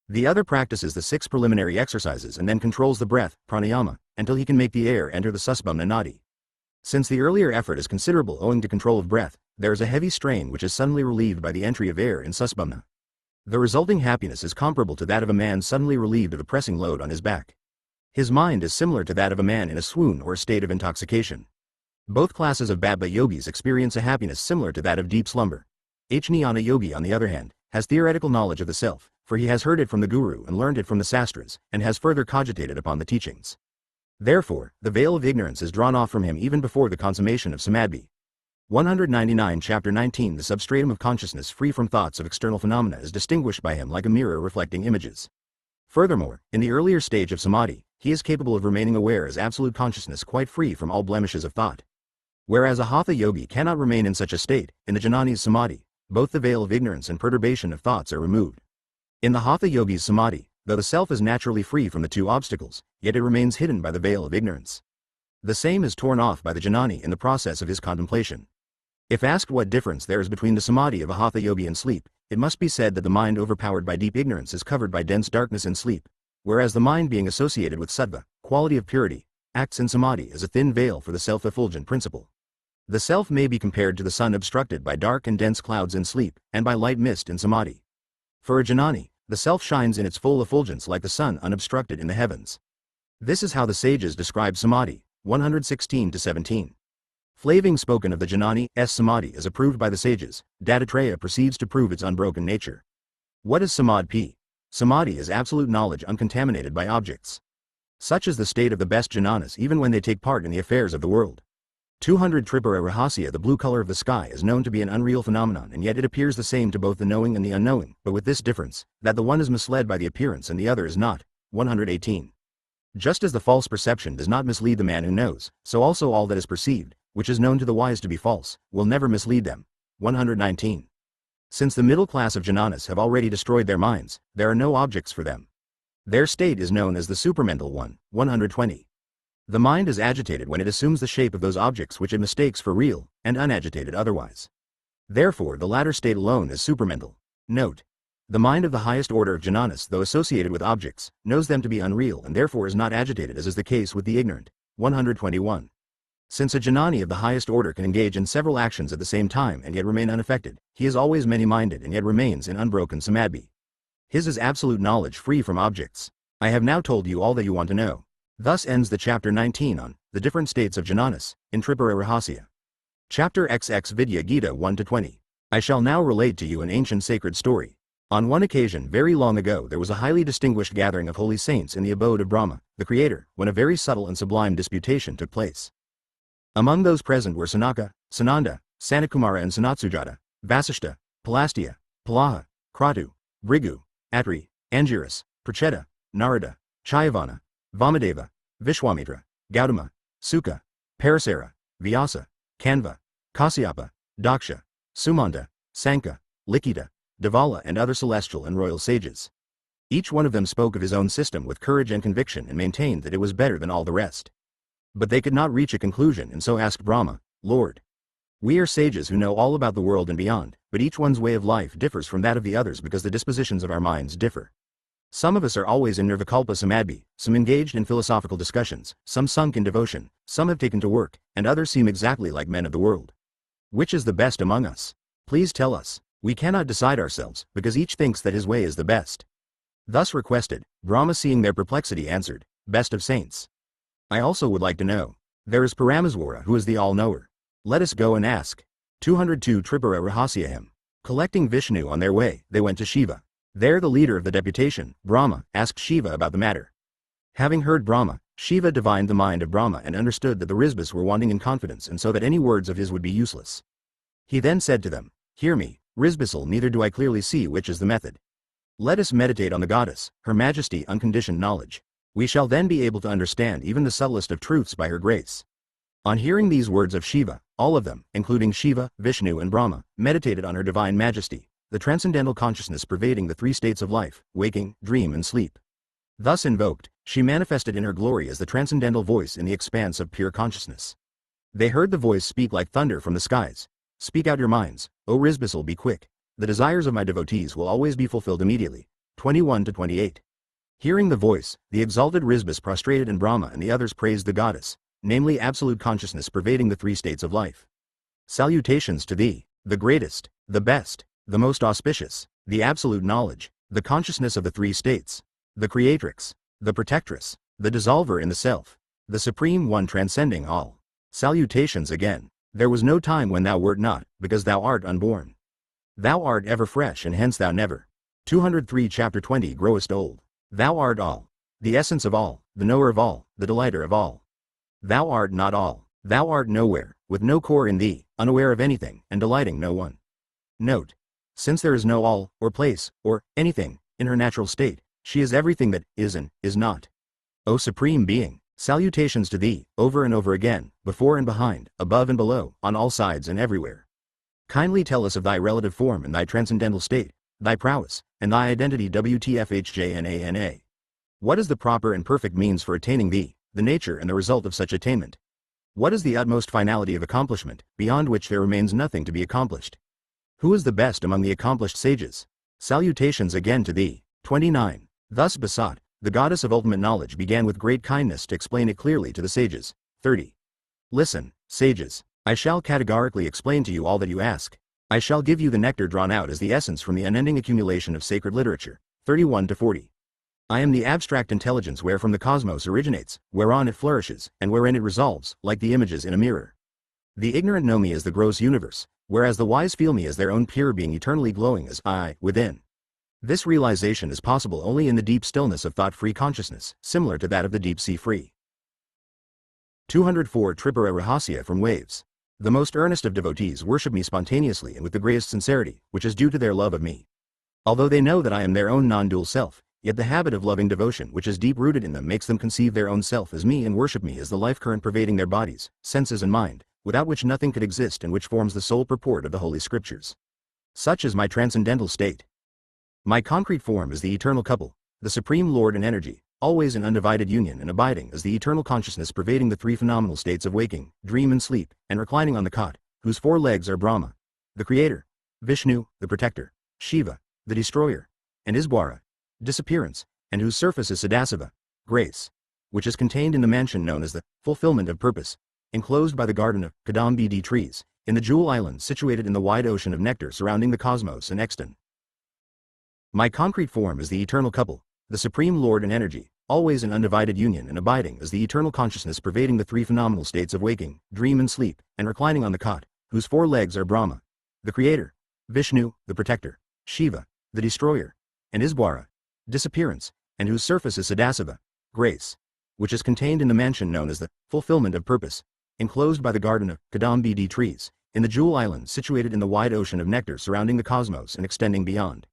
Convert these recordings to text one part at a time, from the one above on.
The other practices the 6 preliminary exercises and then controls the breath, pranayama, until he can make the air enter the susbhamna nadi. Since the earlier effort is considerable owing to control of breath, there is a heavy strain which is suddenly relieved by the entry of air in susbhamna. The resulting happiness is comparable to that of a man suddenly relieved of a pressing load on his back. His mind is similar to that of a man in a swoon or a state of intoxication. Both classes of Bhava yogis experience a happiness similar to that of deep slumber. Jnana yogi, on the other hand, has theoretical knowledge of the self, for he has heard it from the Guru and learned it from the Sastras, and has further cogitated upon the teachings. Therefore, the veil of ignorance is drawn off from him even before the consummation of samadhi. 199 Chapter 19 The substratum of consciousness free from thoughts of external phenomena is distinguished by him like a mirror reflecting images. Furthermore, in the earlier stage of samadhi, he is capable of remaining aware as absolute consciousness quite free from all blemishes of thought. Whereas a hatha yogi cannot remain in such a state, in the jnani's samadhi, both the veil of ignorance and perturbation of thoughts are removed. In the hatha yogi's samadhi, though the self is naturally free from the 2 obstacles, yet it remains hidden by the veil of ignorance. The same is torn off by the jnani in the process of his contemplation. If asked what difference there is between the samadhi of a hatha yogi and sleep, it must be said that the mind overpowered by deep ignorance is covered by dense darkness in sleep, whereas the mind being associated with sattva, quality of purity, acts in samadhi as a thin veil for the self-effulgent principle. The self may be compared to the sun obstructed by dark and dense clouds in sleep, and by light mist in samadhi. For a jnani, the self shines in its full effulgence like the sun unobstructed in the heavens. This is how the sages describe samadhi, 116-17. Flaving spoken of the jnani's samadhi as approved by the sages, Dattatreya proceeds to prove its unbroken nature. What is samadhi? Samadhi is absolute knowledge uncontaminated by objects. Such is the state of the best jnanas even when they take part in the affairs of the world. 200 Tripura Rahasya. The blue color of the sky is known to be an unreal phenomenon, and yet it appears the same to both the knowing and the unknowing, but with this difference, that the one is misled by the appearance and the other is not. 118. Just as the false perception does not mislead the man who knows, so also all that is perceived, which is known to the wise to be false, will never mislead them. 119. Since the middle class of jnanas have already destroyed their minds, there are no objects for them. Their state is known as the supramental one. 120. The mind is agitated when it assumes the shape of those objects which it mistakes for real, and unagitated otherwise. Therefore the latter state alone is supramental. Note: the mind of the highest order of jnanas, though associated with objects, knows them to be unreal and therefore is not agitated as is the case with the ignorant. 121. Since a jnani of the highest order can engage in several actions at the same time and yet remain unaffected, he is always many-minded and yet remains in unbroken samadhi. His is absolute knowledge free from objects. I have now told you all that you want to know. Thus ends the chapter 19 on the different states of jnanas in Tripura Rahasya. Chapter XX Vidya Gita 1-20. I shall now relate to you an ancient sacred story. On one occasion very long ago there was a highly distinguished gathering of holy saints in the abode of Brahma, the Creator, when a very subtle and sublime disputation took place. Among those present were Sanaka, Sananda, Sanakumara and Sanatsujata, Vasishta, Palastya, Palaha, Kratu, Brigu, Atri, Angiras, Pracheta, Narada, Chayavana, Vamadeva, Vishwamitra, Gautama, Sukha, Parasara, Vyasa, Kanva, Kasyapa, Daksha, Sumanta, Sanka, Likita, Devala and other celestial and royal sages. Each one of them spoke of his own system with courage and conviction and maintained that it was better than all the rest. But they could not reach a conclusion and so asked Brahma, Lord, we are sages who know all about the world and beyond, but each one's way of life differs from that of the others because the dispositions of our minds differ. Some of us are always in nirvikalpa samadhi, some engaged in philosophical discussions, some sunk in devotion, some have taken to work, and others seem exactly like men of the world. Which is the best among us? Please tell us. We cannot decide ourselves, because each thinks that his way is the best. Thus requested, Brahma seeing their perplexity answered, Best of saints. I also would like to know. There is Parameswara who is the all-knower. Let us go and ask. 202 Tripura Rahasya hymn. Collecting Vishnu on their way, they went to Shiva. There the leader of the deputation, Brahma, asked Shiva about the matter. Having heard Brahma, Shiva divined the mind of Brahma and understood that the Risbhas were wanting in confidence and so that any words of his would be useless. He then said to them, Hear me, Risbhisal, neither do I clearly see which is the method. Let us meditate on the goddess, her majesty unconditioned knowledge. We shall then be able to understand even the subtlest of truths by her grace. On hearing these words of Shiva, all of them, including Shiva, Vishnu and Brahma, meditated on her divine majesty, the transcendental consciousness pervading the 3 states of life, waking, dream and sleep. Thus invoked, she manifested in her glory as the transcendental voice in the expanse of pure consciousness. They heard the voice speak like thunder from the skies. Speak out your minds, O Risbhisal, be quick. The desires of my devotees will always be fulfilled immediately. 21-28. Hearing the voice, the exalted Risbus prostrated and Brahma and the others praised the goddess, namely absolute consciousness pervading the three states of life. Salutations to thee, the greatest, the best, the most auspicious, the absolute knowledge, the consciousness of the three states, the creatrix, the protectress, the dissolver in the self, the supreme one transcending all. Salutations again. There was no time when thou wert not, because thou art unborn. Thou art ever fresh and hence thou never. 203 Chapter 20 Growest old. Thou art all, the essence of all, the knower of all, the delighter of all. Thou art not all, thou art nowhere, with no core in thee, unaware of anything, and delighting no one. Note. Since there is no all, or place, or anything, in her natural state, she is everything that is and is not. O Supreme Being, salutations to thee, over and over again, before and behind, above and below, on all sides and everywhere. Kindly tell us of thy relative form and thy transcendental state, thy prowess, and thy identity WTFHJNANA. What is the proper and perfect means for attaining thee, the nature and the result of such attainment? What is the utmost finality of accomplishment, beyond which there remains nothing to be accomplished? Who is the best among the accomplished sages? Salutations again to thee. 29. Thus besought, the goddess of ultimate knowledge began with great kindness to explain it clearly to the sages. 30. Listen, sages, I shall categorically explain to you all that you ask. I shall give you the nectar drawn out as the essence from the unending accumulation of sacred literature. 31-40. I am the abstract intelligence wherefrom the cosmos originates, whereon it flourishes, and wherein it resolves, like the images in a mirror. The ignorant know me as the gross universe, whereas the wise feel me as their own pure being eternally glowing as I, within. This realization is possible only in the deep stillness of thought-free consciousness, similar to that of the deep sea free. 204 Tripura Rahasya from Waves. The most earnest of devotees worship me spontaneously and with the greatest sincerity, which is due to their love of me. Although they know that I am their own non-dual self, yet the habit of loving devotion which is deep-rooted in them makes them conceive their own self as me and worship me as the life current pervading their bodies, senses and mind, without which nothing could exist and which forms the sole purport of the Holy Scriptures. Such is my transcendental state. My concrete form is the eternal couple, the Supreme Lord and Energy, always in undivided union and abiding as the eternal consciousness pervading the three phenomenal states of waking, dream and sleep, and reclining on the cot, whose four legs are Brahma, the Creator, Vishnu, the Protector, Shiva, the Destroyer, and Iswara, Disappearance, and whose surface is Sadasiva, Grace, which is contained in the mansion known as the Fulfillment of Purpose, enclosed by the garden of Kadambidi trees, in the Jewel Island situated in the wide ocean of nectar surrounding the cosmos and extant. My concrete form is the eternal couple, the Supreme Lord and Energy, always in undivided union and abiding as the eternal consciousness pervading the three phenomenal states of waking, dream and sleep, and reclining on the cot, whose four legs are Brahma, the Creator, Vishnu, the Protector, Shiva, the Destroyer, and Iswara, Disappearance, and whose surface is Sadasiva, Grace, which is contained in the mansion known as the Fulfillment of Purpose, enclosed by the garden of Kadambidi trees, in the Jewel Island situated in the wide ocean of nectar surrounding the cosmos and extending beyond.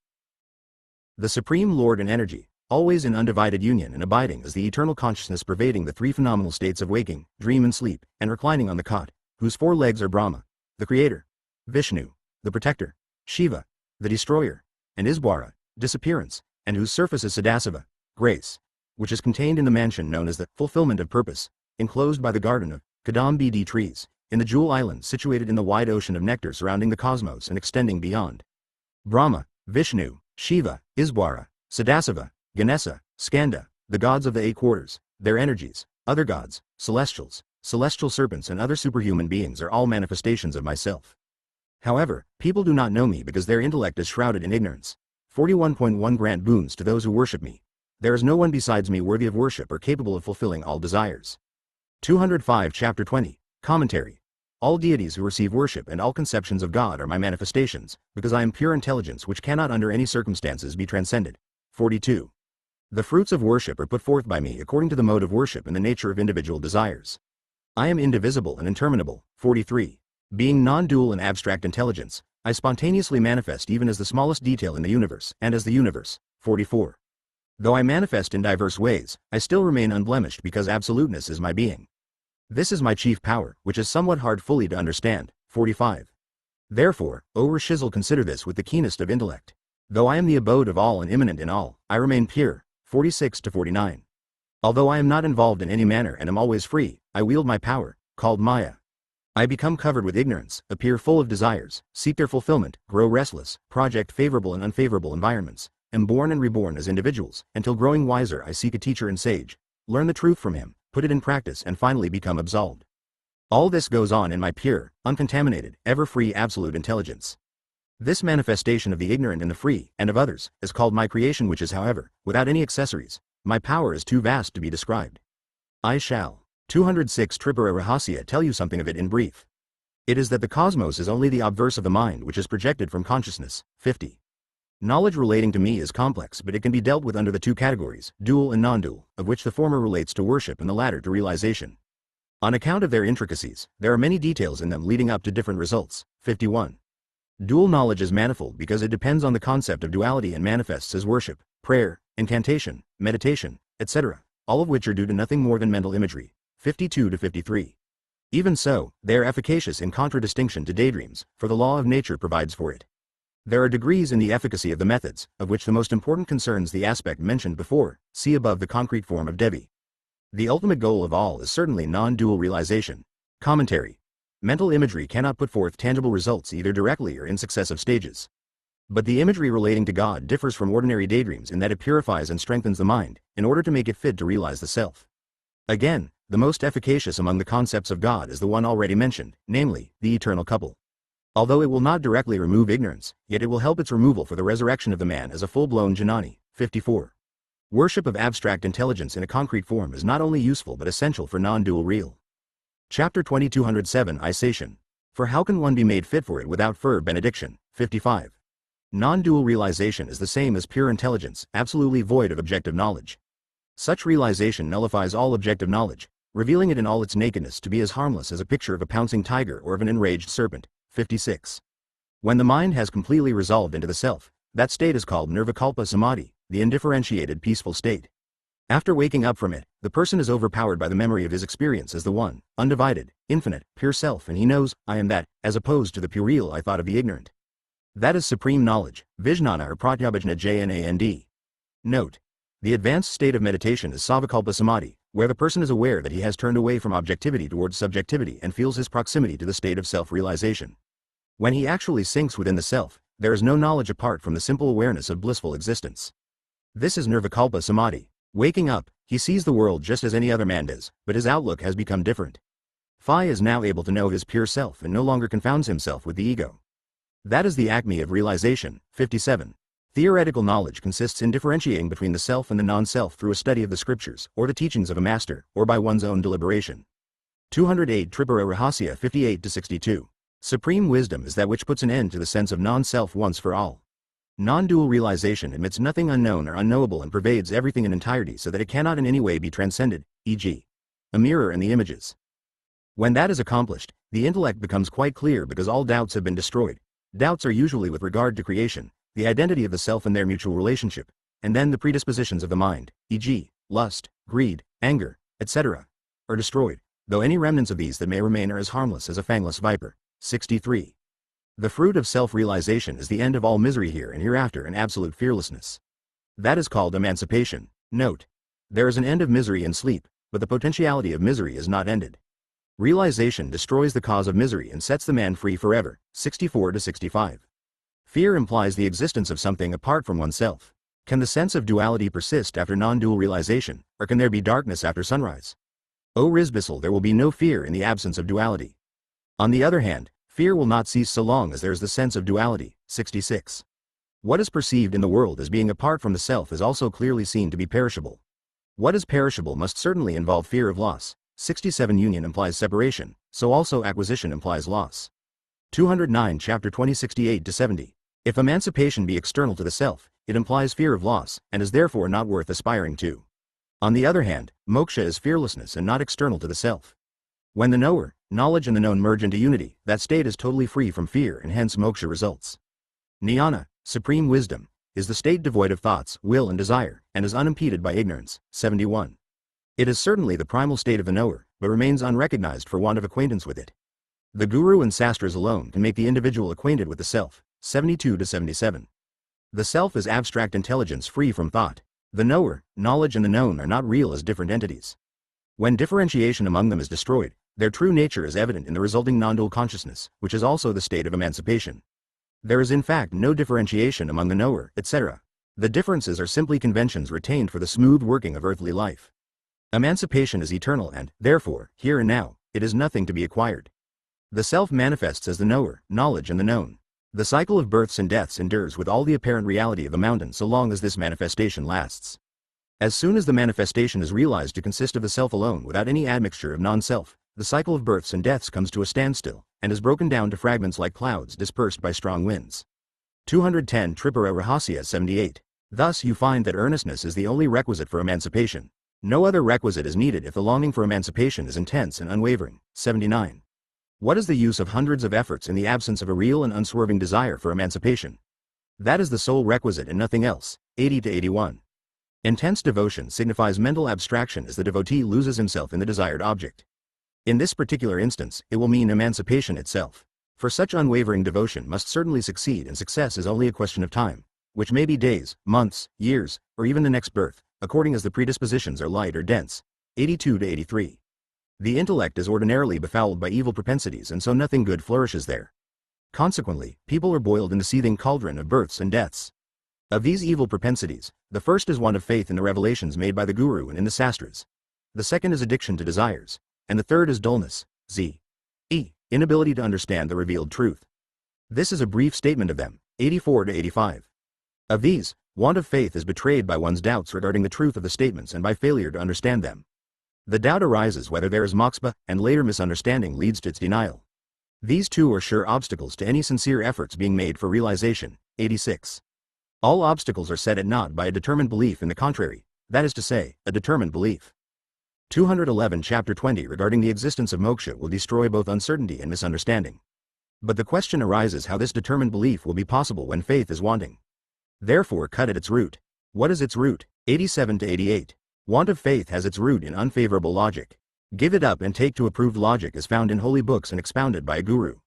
The Supreme Lord and Energy, always in undivided union and abiding as the eternal consciousness pervading the three phenomenal states of waking, dream and sleep, and reclining on the cot, whose four legs are Brahma, the Creator, Vishnu, the Protector, Shiva, the Destroyer, and Iswara, Disappearance, and whose surface is Sadasiva, Grace, which is contained in the mansion known as the Fulfillment of Purpose, enclosed by the garden of Kadambidi trees, in the Jewel Island situated in the wide ocean of nectar surrounding the cosmos and extending beyond. Brahma, Vishnu, Shiva, Iswara, Sadasiva, Ganesha, Skanda, the gods of the eight quarters, their energies, other gods, celestials, celestial serpents and other superhuman beings are all manifestations of myself. However, people do not know me because their intellect is shrouded in ignorance. 41.1 Grant boons to those who worship me. There is no one besides me worthy of worship or capable of fulfilling all desires. 205 Chapter 20, Commentary. All deities who receive worship and all conceptions of God are my manifestations, because I am pure intelligence which cannot under any circumstances be transcended. 42. The fruits of worship are put forth by me according to the mode of worship and the nature of individual desires. I am indivisible and interminable. 43. Being non-dual and abstract intelligence, I spontaneously manifest even as the smallest detail in the universe, and as the universe. 44. Though I manifest in diverse ways, I still remain unblemished because absoluteness is my being. This is my chief power, which is somewhat hard fully to understand. 45. Therefore, O Rishizel, consider this with the keenest of intellect. Though I am the abode of all and immanent in all, I remain pure. 46-49. Although I am not involved in any manner and am always free, I wield my power, called Maya. I become covered with ignorance, appear full of desires, seek their fulfillment, grow restless, project favorable and unfavorable environments, am born and reborn as individuals, until growing wiser I seek a teacher and sage, learn the truth from him, put it in practice and finally become absolved. All this goes on in my pure, uncontaminated, ever-free absolute intelligence. This manifestation of the ignorant and the free, and of others, is called my creation, which is, however, without any accessories. My power is too vast to be described. I shall. 206 Tripura Rahasya tell you something of it in brief. It is that the cosmos is only the obverse of the mind which is projected from consciousness. 50. Knowledge relating to me is complex, but it can be dealt with under the two categories, dual and non-dual, of which the former relates to worship and the latter to realization. On account of their intricacies, there are many details in them leading up to different results. 51. Dual knowledge is manifold because it depends on the concept of duality and manifests as worship, prayer, incantation, meditation, etc., all of which are due to nothing more than mental imagery. 52 to 53. Even so, they are efficacious in contradistinction to daydreams, for the law of nature provides for it. There are degrees in the efficacy of the methods, of which the most important concerns the aspect mentioned before, see above the concrete form of Devi. The ultimate goal of all is certainly non-dual realization. Commentary. Mental imagery cannot put forth tangible results either directly or in successive stages. But the imagery relating to God differs from ordinary daydreams in that it purifies and strengthens the mind, in order to make it fit to realize the self. Again, the most efficacious among the concepts of God is the one already mentioned, namely, the eternal couple. Although it will not directly remove ignorance, yet it will help its removal for the resurrection of the man as a full-blown Janani. 54. Worship of abstract intelligence in a concrete form is not only useful but essential for non-dual real. Chapter 2207 Isation. For how can one be made fit for it without further benediction? 55. Non-dual realization is the same as pure intelligence, absolutely void of objective knowledge. Such realization nullifies all objective knowledge, revealing it in all its nakedness to be as harmless as a picture of a pouncing tiger or of an enraged serpent. 56. When the mind has completely resolved into the self, that state is called nirvikalpa samadhi, the indifferentiated peaceful state. After waking up from it, the person is overpowered by the memory of his experience as the one, undivided, infinite, pure self, and he knows, I am that, as opposed to the puerile I thought of the ignorant. That is supreme knowledge, vijnana or pratyabhajna jnand. Note. The advanced state of meditation is savikalpa samadhi, where the person is aware that he has turned away from objectivity towards subjectivity and feels his proximity to the state of self-realization. When he actually sinks within the self, there is no knowledge apart from the simple awareness of blissful existence. This is nirvikalpa samadhi. Waking up, he sees the world just as any other man does, but his outlook has become different. Phi is now able to know his pure self and no longer confounds himself with the ego. That is the acme of realization. 57. Theoretical knowledge consists in differentiating between the self and the non-self through a study of the scriptures, or the teachings of a master, or by one's own deliberation. 208 Tripura Rahasya 58 to 62. Supreme wisdom is that which puts an end to the sense of non-self once for all. Non-dual realization admits nothing unknown or unknowable and pervades everything in entirety so that it cannot in any way be transcended, e.g., a mirror and the images. When that is accomplished, the intellect becomes quite clear because all doubts have been destroyed. Doubts are usually with regard to creation, the identity of the self and their mutual relationship, and then the predispositions of the mind, e.g., lust, greed, anger, etc., are destroyed, though any remnants of these that may remain are as harmless as a fangless viper. 63. The fruit of self-realization is the end of all misery here and hereafter and absolute fearlessness. That is called emancipation. Note. There is an end of misery in sleep, but the potentiality of misery is not ended. Realization destroys the cause of misery and sets the man free forever. 64 to 65. Fear implies the existence of something apart from oneself. Can the sense of duality persist after non-dual realization, or can there be darkness after sunrise? O Rizbissel, there will be no fear in the absence of duality. On the other hand, fear will not cease so long as there is the sense of duality. 66. What is perceived in the world as being apart from the self is also clearly seen to be perishable. What is perishable must certainly involve fear of loss. 67 Union implies separation, so also acquisition implies loss. 209 Chapter 2068 to 70. If emancipation be external to the self, it implies fear of loss, and is therefore not worth aspiring to. On the other hand, moksha is fearlessness and not external to the self. When the knower, knowledge and the known merge into unity, that state is totally free from fear and hence moksha results. Jnana, supreme wisdom, is the state devoid of thoughts, will and desire, and is unimpeded by ignorance. 71. It is certainly the primal state of the knower, but remains unrecognized for want of acquaintance with it. The guru and sastras alone can make the individual acquainted with the self. 72 to 77. The self is abstract intelligence free from thought. The knower, knowledge and the known are not real as different entities. When differentiation among them is destroyed, their true nature is evident in the resulting non-dual consciousness, which is also the state of emancipation. There is in fact no differentiation among the knower, etc. The differences are simply conventions retained for the smooth working of earthly life. Emancipation is eternal and, therefore, here and now, it is nothing to be acquired. The self manifests as the knower, knowledge and the known. The cycle of births and deaths endures with all the apparent reality of a mountain so long as this manifestation lasts. As soon as the manifestation is realized to consist of the self alone without any admixture of non-self, the cycle of births and deaths comes to a standstill, and is broken down to fragments like clouds dispersed by strong winds. 210 Tripura Rahasya 78. Thus you find that earnestness is the only requisite for emancipation. No other requisite is needed if the longing for emancipation is intense and unwavering. 79. What is the use of hundreds of efforts in the absence of a real and unswerving desire for emancipation? That is the sole requisite and nothing else. 80-81. Intense devotion signifies mental abstraction as the devotee loses himself in the desired object. In this particular instance, it will mean emancipation itself. For such unwavering devotion must certainly succeed, and success is only a question of time, which may be days, months, years, or even the next birth, according as the predispositions are light or dense. 82-83. The intellect is ordinarily befouled by evil propensities, and so nothing good flourishes there. Consequently, people are boiled in the seething cauldron of births and deaths. Of these evil propensities, the first is want of faith in the revelations made by the Guru and in the Sastras. The second is addiction to desires, and the third is dullness, inability to understand the revealed truth. This is a brief statement of them. 84-85. Of these, want of faith is betrayed by one's doubts regarding the truth of the statements and by failure to understand them. The doubt arises whether there is moksha, and later misunderstanding leads to its denial. These two are sure obstacles to any sincere efforts being made for realization. 86. All obstacles are set at naught by a determined belief in the contrary, that is to say, a determined belief. 211 Chapter 20 regarding the existence of moksha will destroy both uncertainty and misunderstanding. But the question arises how this determined belief will be possible when faith is wanting. Therefore cut at its root. What is its root? 87-88. Want of faith has its root in unfavorable logic. Give it up and take to approved logic as found in holy books and expounded by a guru.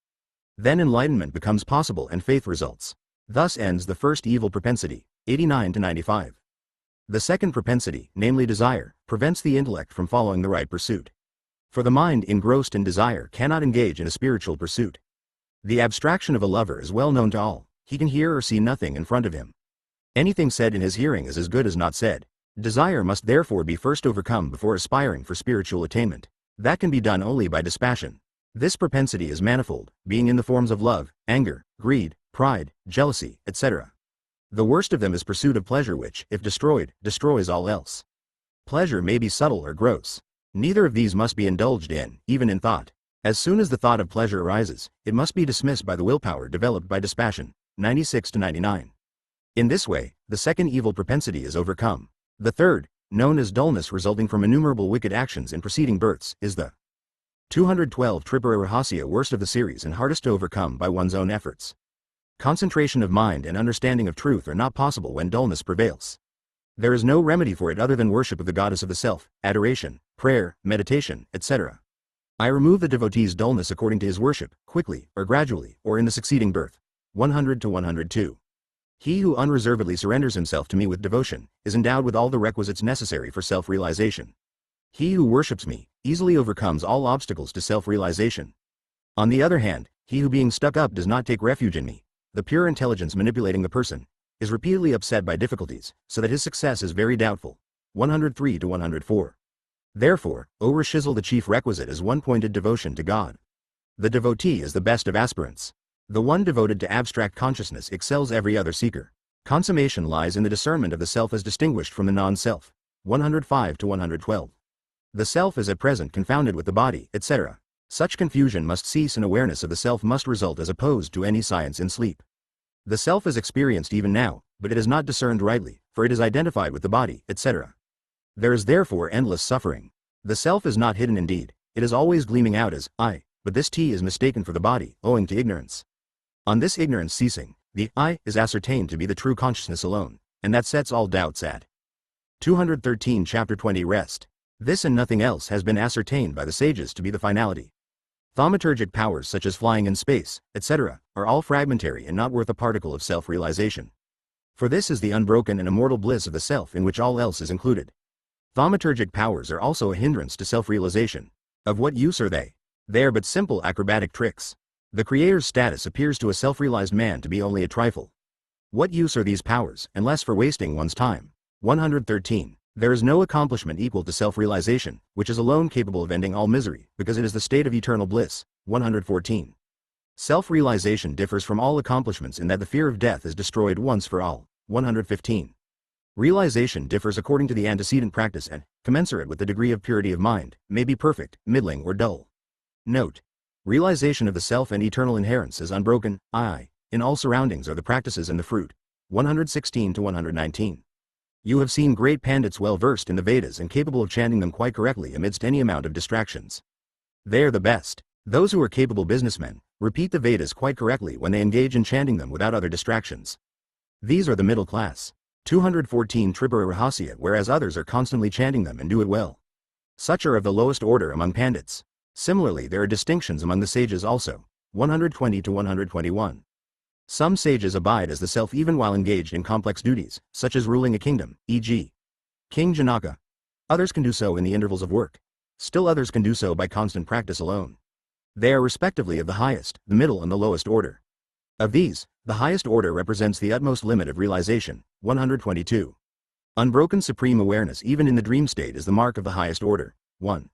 Then enlightenment becomes possible and faith results. Thus ends the first evil propensity. 89-95. The second propensity, namely desire, prevents the intellect from following the right pursuit. For the mind engrossed in desire cannot engage in a spiritual pursuit. The abstraction of a lover is well known to all. He can hear or see nothing in front of him. Anything said in his hearing is as good as not said. Desire must therefore be first overcome before aspiring for spiritual attainment. That can be done only by dispassion. This propensity is manifold, being in the forms of love, anger, greed, pride, jealousy, etc. The worst of them is pursuit of pleasure, which, if destroyed, destroys all else. Pleasure may be subtle or gross. Neither of these must be indulged in, even in thought. As soon as the thought of pleasure arises, it must be dismissed by the willpower developed by dispassion. 96-99. In this way, the second evil propensity is overcome. The third, known as dullness resulting from innumerable wicked actions in preceding births, is the 212 Tripura Rahasya, worst of the series and hardest to overcome by one's own efforts. Concentration of mind and understanding of truth are not possible when dullness prevails. There is no remedy for it other than worship of the goddess of the self, adoration, prayer, meditation, etc. I remove the devotee's dullness according to his worship, quickly, or gradually, or in the succeeding birth. 100-102. He who unreservedly surrenders himself to me with devotion, is endowed with all the requisites necessary for self-realization. He who worships me, easily overcomes all obstacles to self-realization. On the other hand, he who being stuck up does not take refuge in me, the pure intelligence manipulating the person, is repeatedly upset by difficulties, so that his success is very doubtful. 103-104. Therefore, O Rishizel, the chief requisite is one-pointed devotion to God. The devotee is the best of aspirants. The one devoted to abstract consciousness excels every other seeker. Consummation lies in the discernment of the self as distinguished from the non-self. 105-112. The self is at present confounded with the body, etc. Such confusion must cease and awareness of the self must result as opposed to any science in sleep. The self is experienced even now, but it is not discerned rightly, for it is identified with the body, etc. There is therefore endless suffering. The self is not hidden indeed, it is always gleaming out as I, but this T is mistaken for the body, owing to ignorance. On this ignorance ceasing, the I is ascertained to be the true consciousness alone, and that sets all doubts at 213 Chapter 20 Rest. This and nothing else has been ascertained by the sages to be the finality. Thaumaturgic powers such as flying in space, etc., are all fragmentary and not worth a particle of self-realization. For this is the unbroken and immortal bliss of the self in which all else is included. Thaumaturgic powers are also a hindrance to self-realization. Of what use are they? They are but simple acrobatic tricks. The Creator's status appears to a self-realized man to be only a trifle. What use are these powers, unless for wasting one's time? 113. There is no accomplishment equal to self-realization, which is alone capable of ending all misery, because it is the state of eternal bliss. 114. Self-realization differs from all accomplishments in that the fear of death is destroyed once for all. 115. Realization differs according to the antecedent practice and, commensurate with the degree of purity of mind, may be perfect, middling or dull. Note. Realization of the self and eternal inherence is unbroken, in all surroundings are the practices and the fruit. 116 to 119. You have seen great pandits well versed in the Vedas and capable of chanting them quite correctly amidst any amount of distractions. They are the best. Those who are capable businessmen repeat the Vedas quite correctly when they engage in chanting them without other distractions. These are the middle class. 214 Tripura Rahasya, whereas others are constantly chanting them and do it well. Such are of the lowest order among pandits. Similarly, there are distinctions among the sages also. 120 to 121. Some sages abide as the self even while engaged in complex duties, such as ruling a kingdom, e.g. King Janaka. Others can do so in the intervals of work. Still others can do so by constant practice alone. They are respectively of the highest, the middle and the lowest order. Of these, the highest order represents the utmost limit of realization. 122. Unbroken supreme awareness even in the dream state is the mark of the highest order. 1.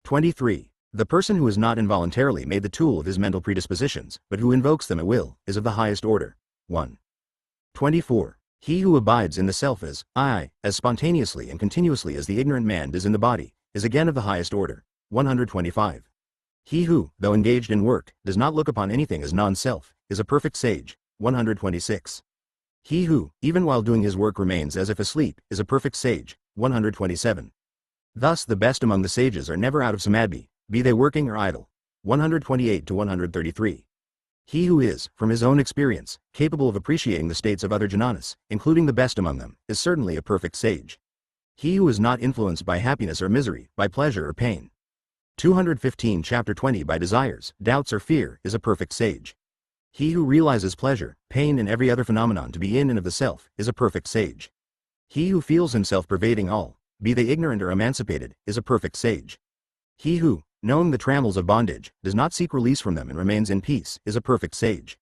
23. The person who is not involuntarily made the tool of his mental predispositions, but who invokes them at will, is of the highest order. 1. 24. He who abides in the self as spontaneously and continuously as the ignorant man does in the body, is again of the highest order. 125. He who, though engaged in work, does not look upon anything as non-self, is a perfect sage. 126. He who, even while doing his work remains as if asleep, is a perfect sage. 127. Thus the best among the sages are never out of samadhi, be they working or idle. 128 to 133. He who is, from his own experience, capable of appreciating the states of other jnanas, including the best among them, is certainly a perfect sage. He who is not influenced by happiness or misery, by pleasure or pain. 215 Chapter 20 by desires, doubts or fear, is a perfect sage. He who realizes pleasure, pain and every other phenomenon to be in and of the self, is a perfect sage. He who feels himself pervading all, be they ignorant or emancipated, is a perfect sage. He who, knowing the trammels of bondage, does not seek release from them and remains in peace, is a perfect sage.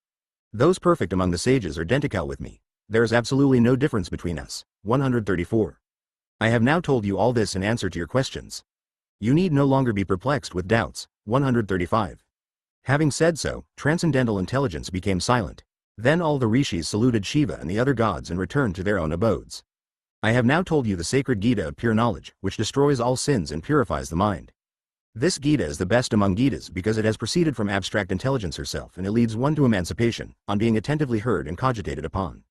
Those perfect among the sages are identical with me. There is absolutely no difference between us. 134. I have now told you all this in answer to your questions. You need no longer be perplexed with doubts. 135. Having said so, transcendental intelligence became silent. Then all the rishis saluted Shiva and the other gods and returned to their own abodes. I have now told you the sacred Gita of pure knowledge, which destroys all sins and purifies the mind. This Gita is the best among Gitas because it has proceeded from abstract intelligence herself and it leads one to emancipation, on being attentively heard and cogitated upon.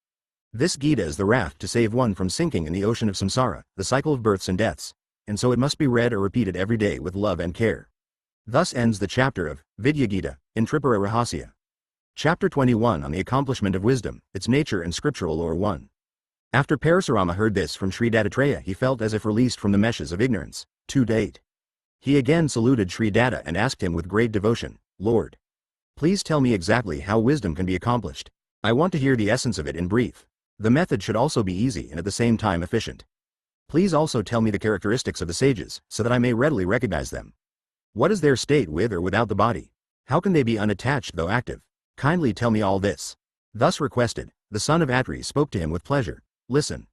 This Gita is the raft to save one from sinking in the ocean of samsara, the cycle of births and deaths, and so it must be read or repeated every day with love and care. Thus ends the chapter of Vidya Gita in Tripura Rahasya. Chapter 21 on the accomplishment of wisdom, its nature and scriptural lore 1. After Parasurama heard this from Sri Dattatreya, he felt as if released from the meshes of ignorance. 2-8. He again saluted Sri Datta and asked him with great devotion, Lord, please tell me exactly how wisdom can be accomplished. I want to hear the essence of it in brief. The method should also be easy and at the same time efficient. Please also tell me the characteristics of the sages, so that I may readily recognize them. What is their state with or without the body? How can they be unattached though active? Kindly tell me all this. Thus requested, the son of Atri spoke to him with pleasure. Listen.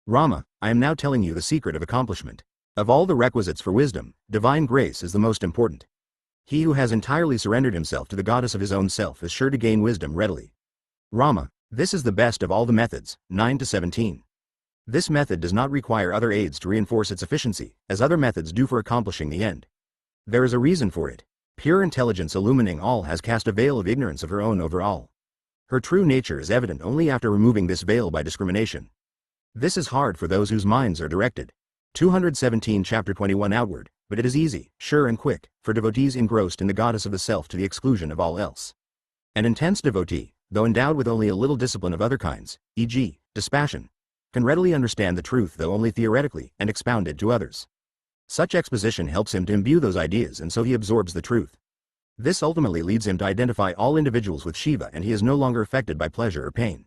Rama, I am now telling you the secret of accomplishment. Of all the requisites for wisdom, divine grace is the most important. He who has entirely surrendered himself to the goddess of his own self is sure to gain wisdom readily. Rama, this is the best of all the methods. 9 to 17. This method does not require other aids to reinforce its efficiency, as other methods do for accomplishing the end. There is a reason for it. Pure intelligence illumining all has cast a veil of ignorance of her own over all. Her true nature is evident only after removing this veil by discrimination. This is hard for those whose minds are directed. 217 Chapter 21 outward, but it is easy, sure and quick, for devotees engrossed in the goddess of the self to the exclusion of all else. An intense devotee, though endowed with only a little discipline of other kinds, e.g., dispassion, can readily understand the truth though only theoretically, and expound it to others. Such exposition helps him to imbue those ideas and so he absorbs the truth. This ultimately leads him to identify all individuals with Shiva and he is no longer affected by pleasure or pain.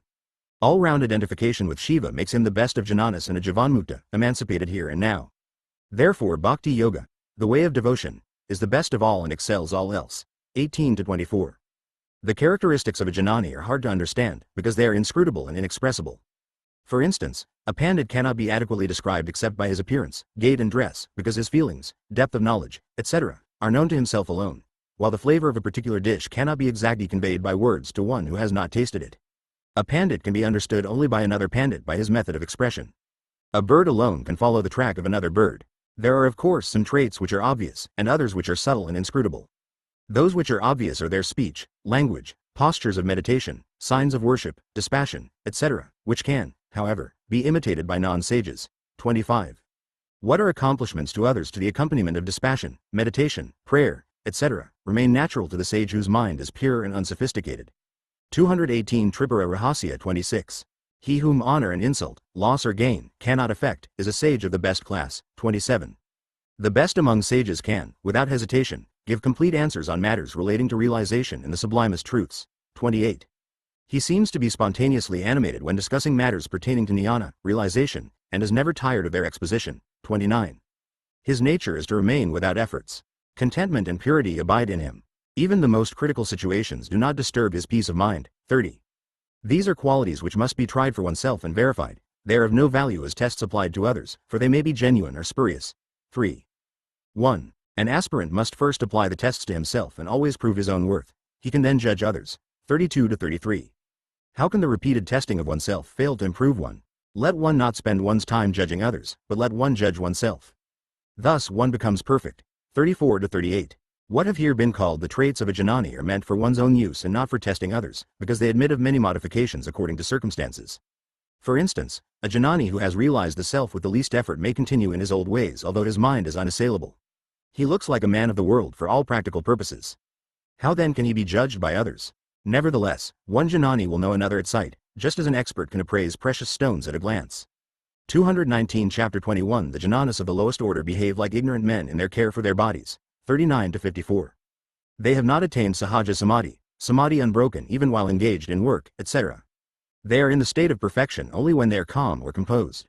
All-round identification with Shiva makes him the best of jnanas and a jivanmukta, emancipated here and now. Therefore Bhakti Yoga, the way of devotion, is the best of all and excels all else. 18 to 24. The characteristics of a Janani are hard to understand because they are inscrutable and inexpressible. For instance, a pandit cannot be adequately described except by his appearance, gait and dress, because his feelings, depth of knowledge, etc., are known to himself alone, while the flavor of a particular dish cannot be exactly conveyed by words to one who has not tasted it. A pandit can be understood only by another pandit by his method of expression. A bird alone can follow the track of another bird. There are of course some traits which are obvious, and others which are subtle and inscrutable. Those which are obvious are their speech, language, postures of meditation, signs of worship, dispassion, etc., which can, however, be imitated by non-sages. 25. What are accomplishments to others to the accompaniment of dispassion, meditation, prayer, etc., remain natural to the sage whose mind is pure and unsophisticated. 218 Tripura Rahasya 26. He whom honor and insult, loss or gain, cannot affect, is a sage of the best class. 27. The best among sages can, without hesitation, give complete answers on matters relating to realization and the sublimest truths. 28. He seems to be spontaneously animated when discussing matters pertaining to jnana, realization, and is never tired of their exposition. 29. His nature is to remain without efforts. Contentment and purity abide in him. Even the most critical situations do not disturb his peace of mind. 30. These are qualities which must be tried for oneself and verified. They are of no value as tests applied to others, for they may be genuine or spurious. 3. 1. An aspirant must first apply the tests to himself and always prove his own worth. He can then judge others. 32 to 33. How can the repeated testing of oneself fail to improve one? Let one not spend one's time judging others, but let one judge oneself. Thus one becomes perfect. 34 to 38. What have here been called the traits of a Janani are meant for one's own use and not for testing others, because they admit of many modifications according to circumstances. For instance, a Janani who has realized the self with the least effort may continue in his old ways although his mind is unassailable. He looks like a man of the world for all practical purposes. How then can he be judged by others? Nevertheless, one Janani will know another at sight, just as an expert can appraise precious stones at a glance. 219 Chapter 21 The Jananas of the lowest order behave like ignorant men in their care for their bodies. 39 to 54. They have not attained sahaja samadhi, samadhi unbroken even while engaged in work, etc. They are in the state of perfection only when they are calm or composed.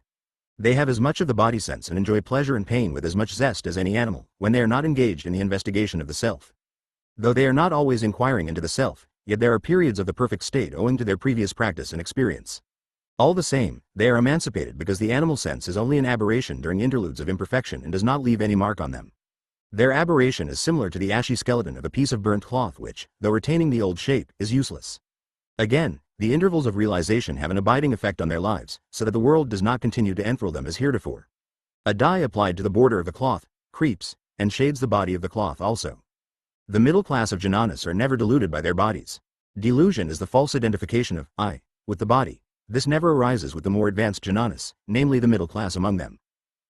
They have as much of the body sense and enjoy pleasure and pain with as much zest as any animal, when they are not engaged in the investigation of the self. Though they are not always inquiring into the self, yet there are periods of the perfect state owing to their previous practice and experience. All the same, they are emancipated because the animal sense is only an aberration during interludes of imperfection and does not leave any mark on them. Their aberration is similar to the ashy skeleton of a piece of burnt cloth which, though retaining the old shape, is useless. Again, the intervals of realization have an abiding effect on their lives, so that the world does not continue to enthrall them as heretofore. A dye applied to the border of the cloth creeps, and shades the body of the cloth also. The middle class of Jananas are never deluded by their bodies. Delusion is the false identification of I with the body. This never arises with the more advanced Jananas, namely the middle class among them.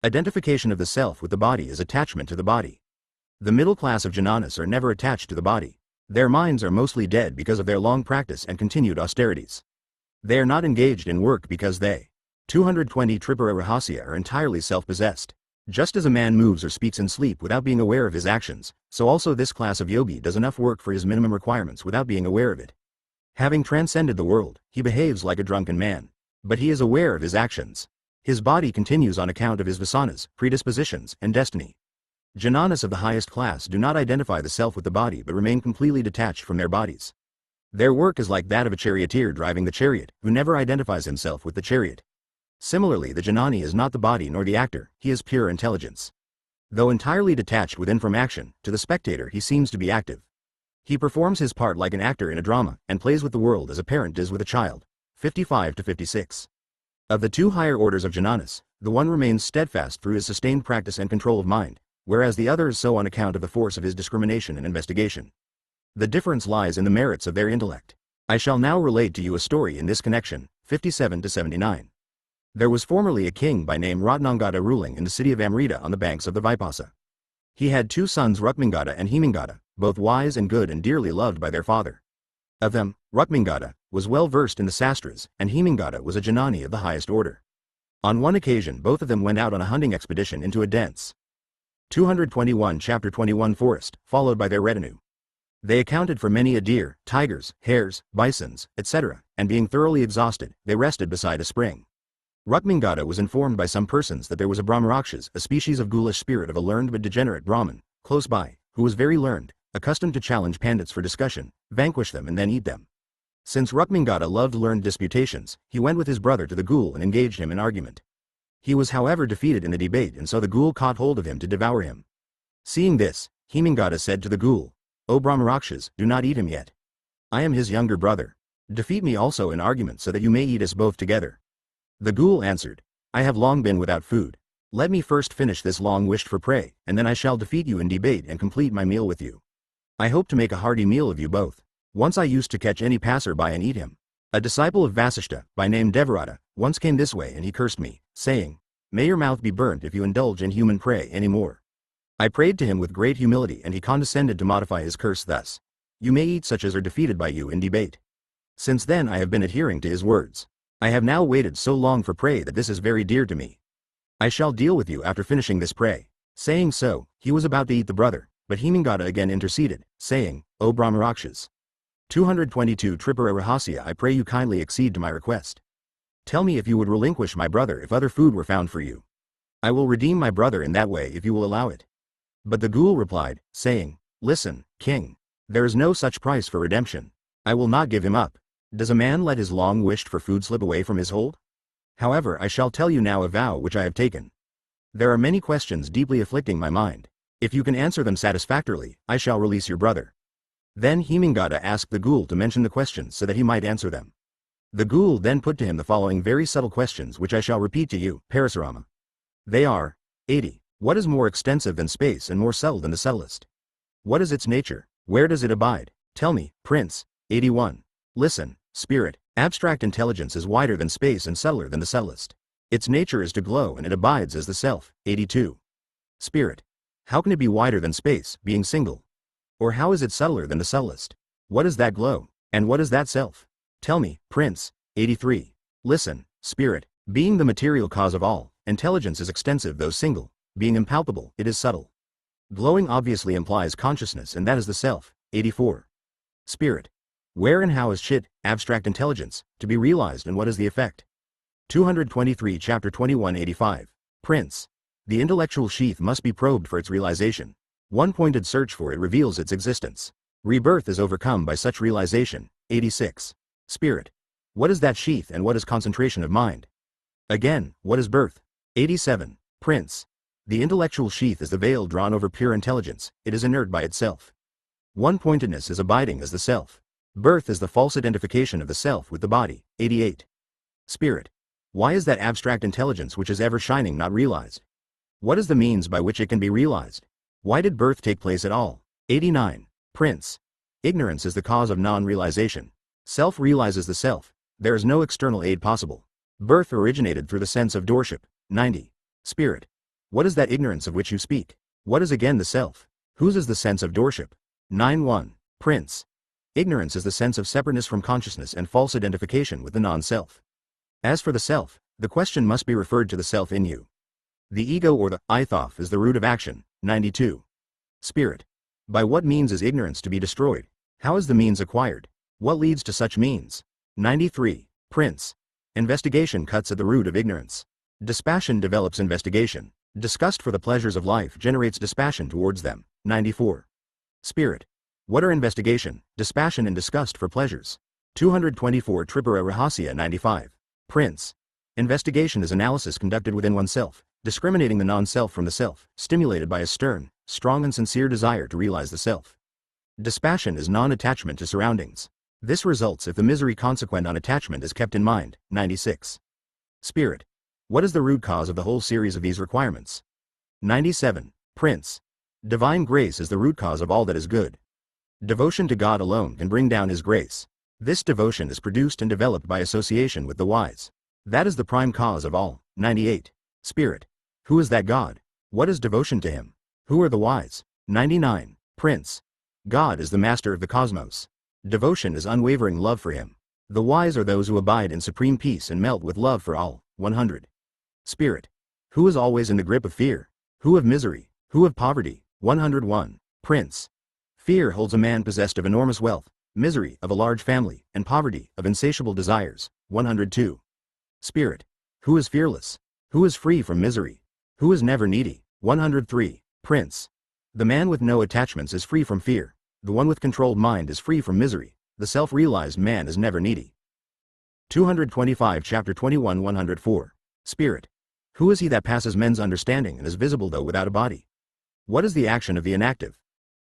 Identification of the self with the body is attachment to the body. The middle class of Jananas are never attached to the body. Their minds are mostly dead because of their long practice and continued austerities. They are not engaged in work because they. 220 Tripura Rahasya are entirely self-possessed. Just as a man moves or speaks in sleep without being aware of his actions, so also this class of yogi does enough work for his minimum requirements without being aware of it. Having transcended the world, he behaves like a drunken man. But he is aware of his actions. His body continues on account of his vasanas, predispositions, and destiny. Jananas of the highest class do not identify the self with the body but remain completely detached from their bodies. Their work is like that of a charioteer driving the chariot, who never identifies himself with the chariot. Similarly, the Janani is not the body nor the actor, he is pure intelligence. Though entirely detached within from action, to the spectator he seems to be active. He performs his part like an actor in a drama, and plays with the world as a parent does with a child. 55 to 56. Of the two higher orders of Jananas, the one remains steadfast through his sustained practice and control of mind, whereas the other is so on account of the force of his discrimination and investigation. The difference lies in the merits of their intellect. I shall now relate to you a story in this connection. 57 to 79. There was formerly a king by name Ratnangada ruling in the city of Amrita on the banks of the Vipasa. He had two sons, Rukmingada and Hemingada, both wise and good and dearly loved by their father. Of them, Rukmingada was well versed in the sastras, and Hemingada was a Janani of the highest order. On one occasion both of them went out on a hunting expedition into a dense 221 Chapter 21 forest, followed by their retinue. They accounted for many a deer, tigers, hares, bisons, etc., and being thoroughly exhausted, they rested beside a spring. Rukmingada was informed by some persons that there was a Brahmarakshas, a species of ghoulish spirit of a learned but degenerate Brahmin, close by, who was very learned, accustomed to challenge pandits for discussion, vanquish them and then eat them. Since Rukmangada loved learned disputations, he went with his brother to the ghoul and engaged him in argument. He was however defeated in the debate, and so the ghoul caught hold of him to devour him. Seeing this, Hemangada said to the ghoul, "O Brahmarakshas, do not eat him yet. I am his younger brother. Defeat me also in argument so that you may eat us both together." The ghoul answered, "I have long been without food. Let me first finish this long wished for prey, and then I shall defeat you in debate and complete my meal with you. I hope to make a hearty meal of you both." Once I used to catch any passer-by and eat him. A disciple of Vasishta, by name Devarata, once came this way and he cursed me, saying, "May your mouth be burnt if you indulge in human prey any more." I prayed to him with great humility and he condescended to modify his curse thus: "You may eat such as are defeated by you in debate." Since then I have been adhering to his words. I have now waited so long for prey that this is very dear to me. I shall deal with you after finishing this prey. Saying so, he was about to eat the brother, but Hemangada again interceded, saying, "O Brahmarakshas, 222 Tripura Rahasya, I pray you kindly accede to my request. Tell me if you would relinquish my brother if other food were found for you. I will redeem my brother in that way if you will allow it." But the ghoul replied, saying, "Listen, king. There is no such price for redemption. I will not give him up. Does a man let his long wished for food slip away from his hold? However, I shall tell you now a vow which I have taken. There are many questions deeply afflicting my mind. If you can answer them satisfactorily, I shall release your brother." Then Hemangada asked the ghoul to mention the questions so that he might answer them. The ghoul then put to him the following very subtle questions which I shall repeat to you, Parasarama. They are: 80. What is more extensive than space and more subtle than the subtlest? What is its nature? Where does it abide? Tell me, Prince. 81. Listen, spirit. Abstract intelligence is wider than space and subtler than the subtlest. Its nature is to glow and it abides as the self. 82. Spirit. How can it be wider than space, being single? Or how is it subtler than the subtlest? What is that glow? And what is that self? Tell me, Prince. 83. Listen, spirit. Being the material cause of all, intelligence is extensive though single. Being impalpable, it is subtle. Glowing obviously implies consciousness, and that is the self. 84. Spirit. Where and how is chit, abstract intelligence, to be realized, and what is the effect? 223 Chapter 21 85. Prince. The intellectual sheath must be probed for its realization. One-pointed search for it reveals its existence. Rebirth is overcome by such realization. 86. Spirit. What is that sheath and what is concentration of mind? Again, what is birth? 87. Prince. The intellectual sheath is the veil drawn over pure intelligence, it is inert by itself. One-pointedness is abiding as the self. Birth is the false identification of the self with the body. 88. Spirit. Why is that abstract intelligence which is ever shining not realized? What is the means by which it can be realized? Why did birth take place at all? 89. Prince. Ignorance is the cause of non-realization. Self realizes the self. There is no external aid possible. Birth originated through the sense of doorship. 90. Spirit. What is that ignorance of which you speak? What is again the self? Whose is the sense of doorship? 91. Prince. Ignorance is the sense of separateness from consciousness and false identification with the non-self. As for the self, the question must be referred to the self in you. The ego or the I thought is the root of action. 92. Spirit. By what means is ignorance to be destroyed? How is the means acquired? What leads to such means? 93. Prince. Investigation cuts at the root of ignorance. Dispassion develops investigation. Disgust for the pleasures of life generates dispassion towards them. 94. Spirit. What are investigation, dispassion and disgust for pleasures? 224 Tripura Rahasya 95. Prince. Investigation is analysis conducted within oneself, discriminating the non-self from the self, stimulated by a stern, strong and sincere desire to realize the self. Dispassion is non-attachment to surroundings. This results if the misery consequent on attachment is kept in mind. 96. Spirit. What is the root cause of the whole series of these requirements? 97. Prince. Divine grace is the root cause of all that is good. Devotion to God alone can bring down His grace. This devotion is produced and developed by association with the wise. That is the prime cause of all. 98. Spirit. Who is that God? What is devotion to Him? Who are the wise? 99. Prince. God is the master of the cosmos. Devotion is unwavering love for Him. The wise are those who abide in supreme peace and melt with love for all. 100. Spirit. Who is always in the grip of fear? Who of misery? Who of poverty? 101. Prince. Fear holds a man possessed of enormous wealth, misery of a large family, and poverty of insatiable desires. 102. Spirit. Who is fearless? Who is free from misery? Who is never needy? 103. Prince. The man with no attachments is free from fear. The one with controlled mind is free from misery. The self-realized man is never needy. 225 Chapter 21 104. Spirit. Who is he that passes men's understanding and is visible though without a body? What is the action of the inactive?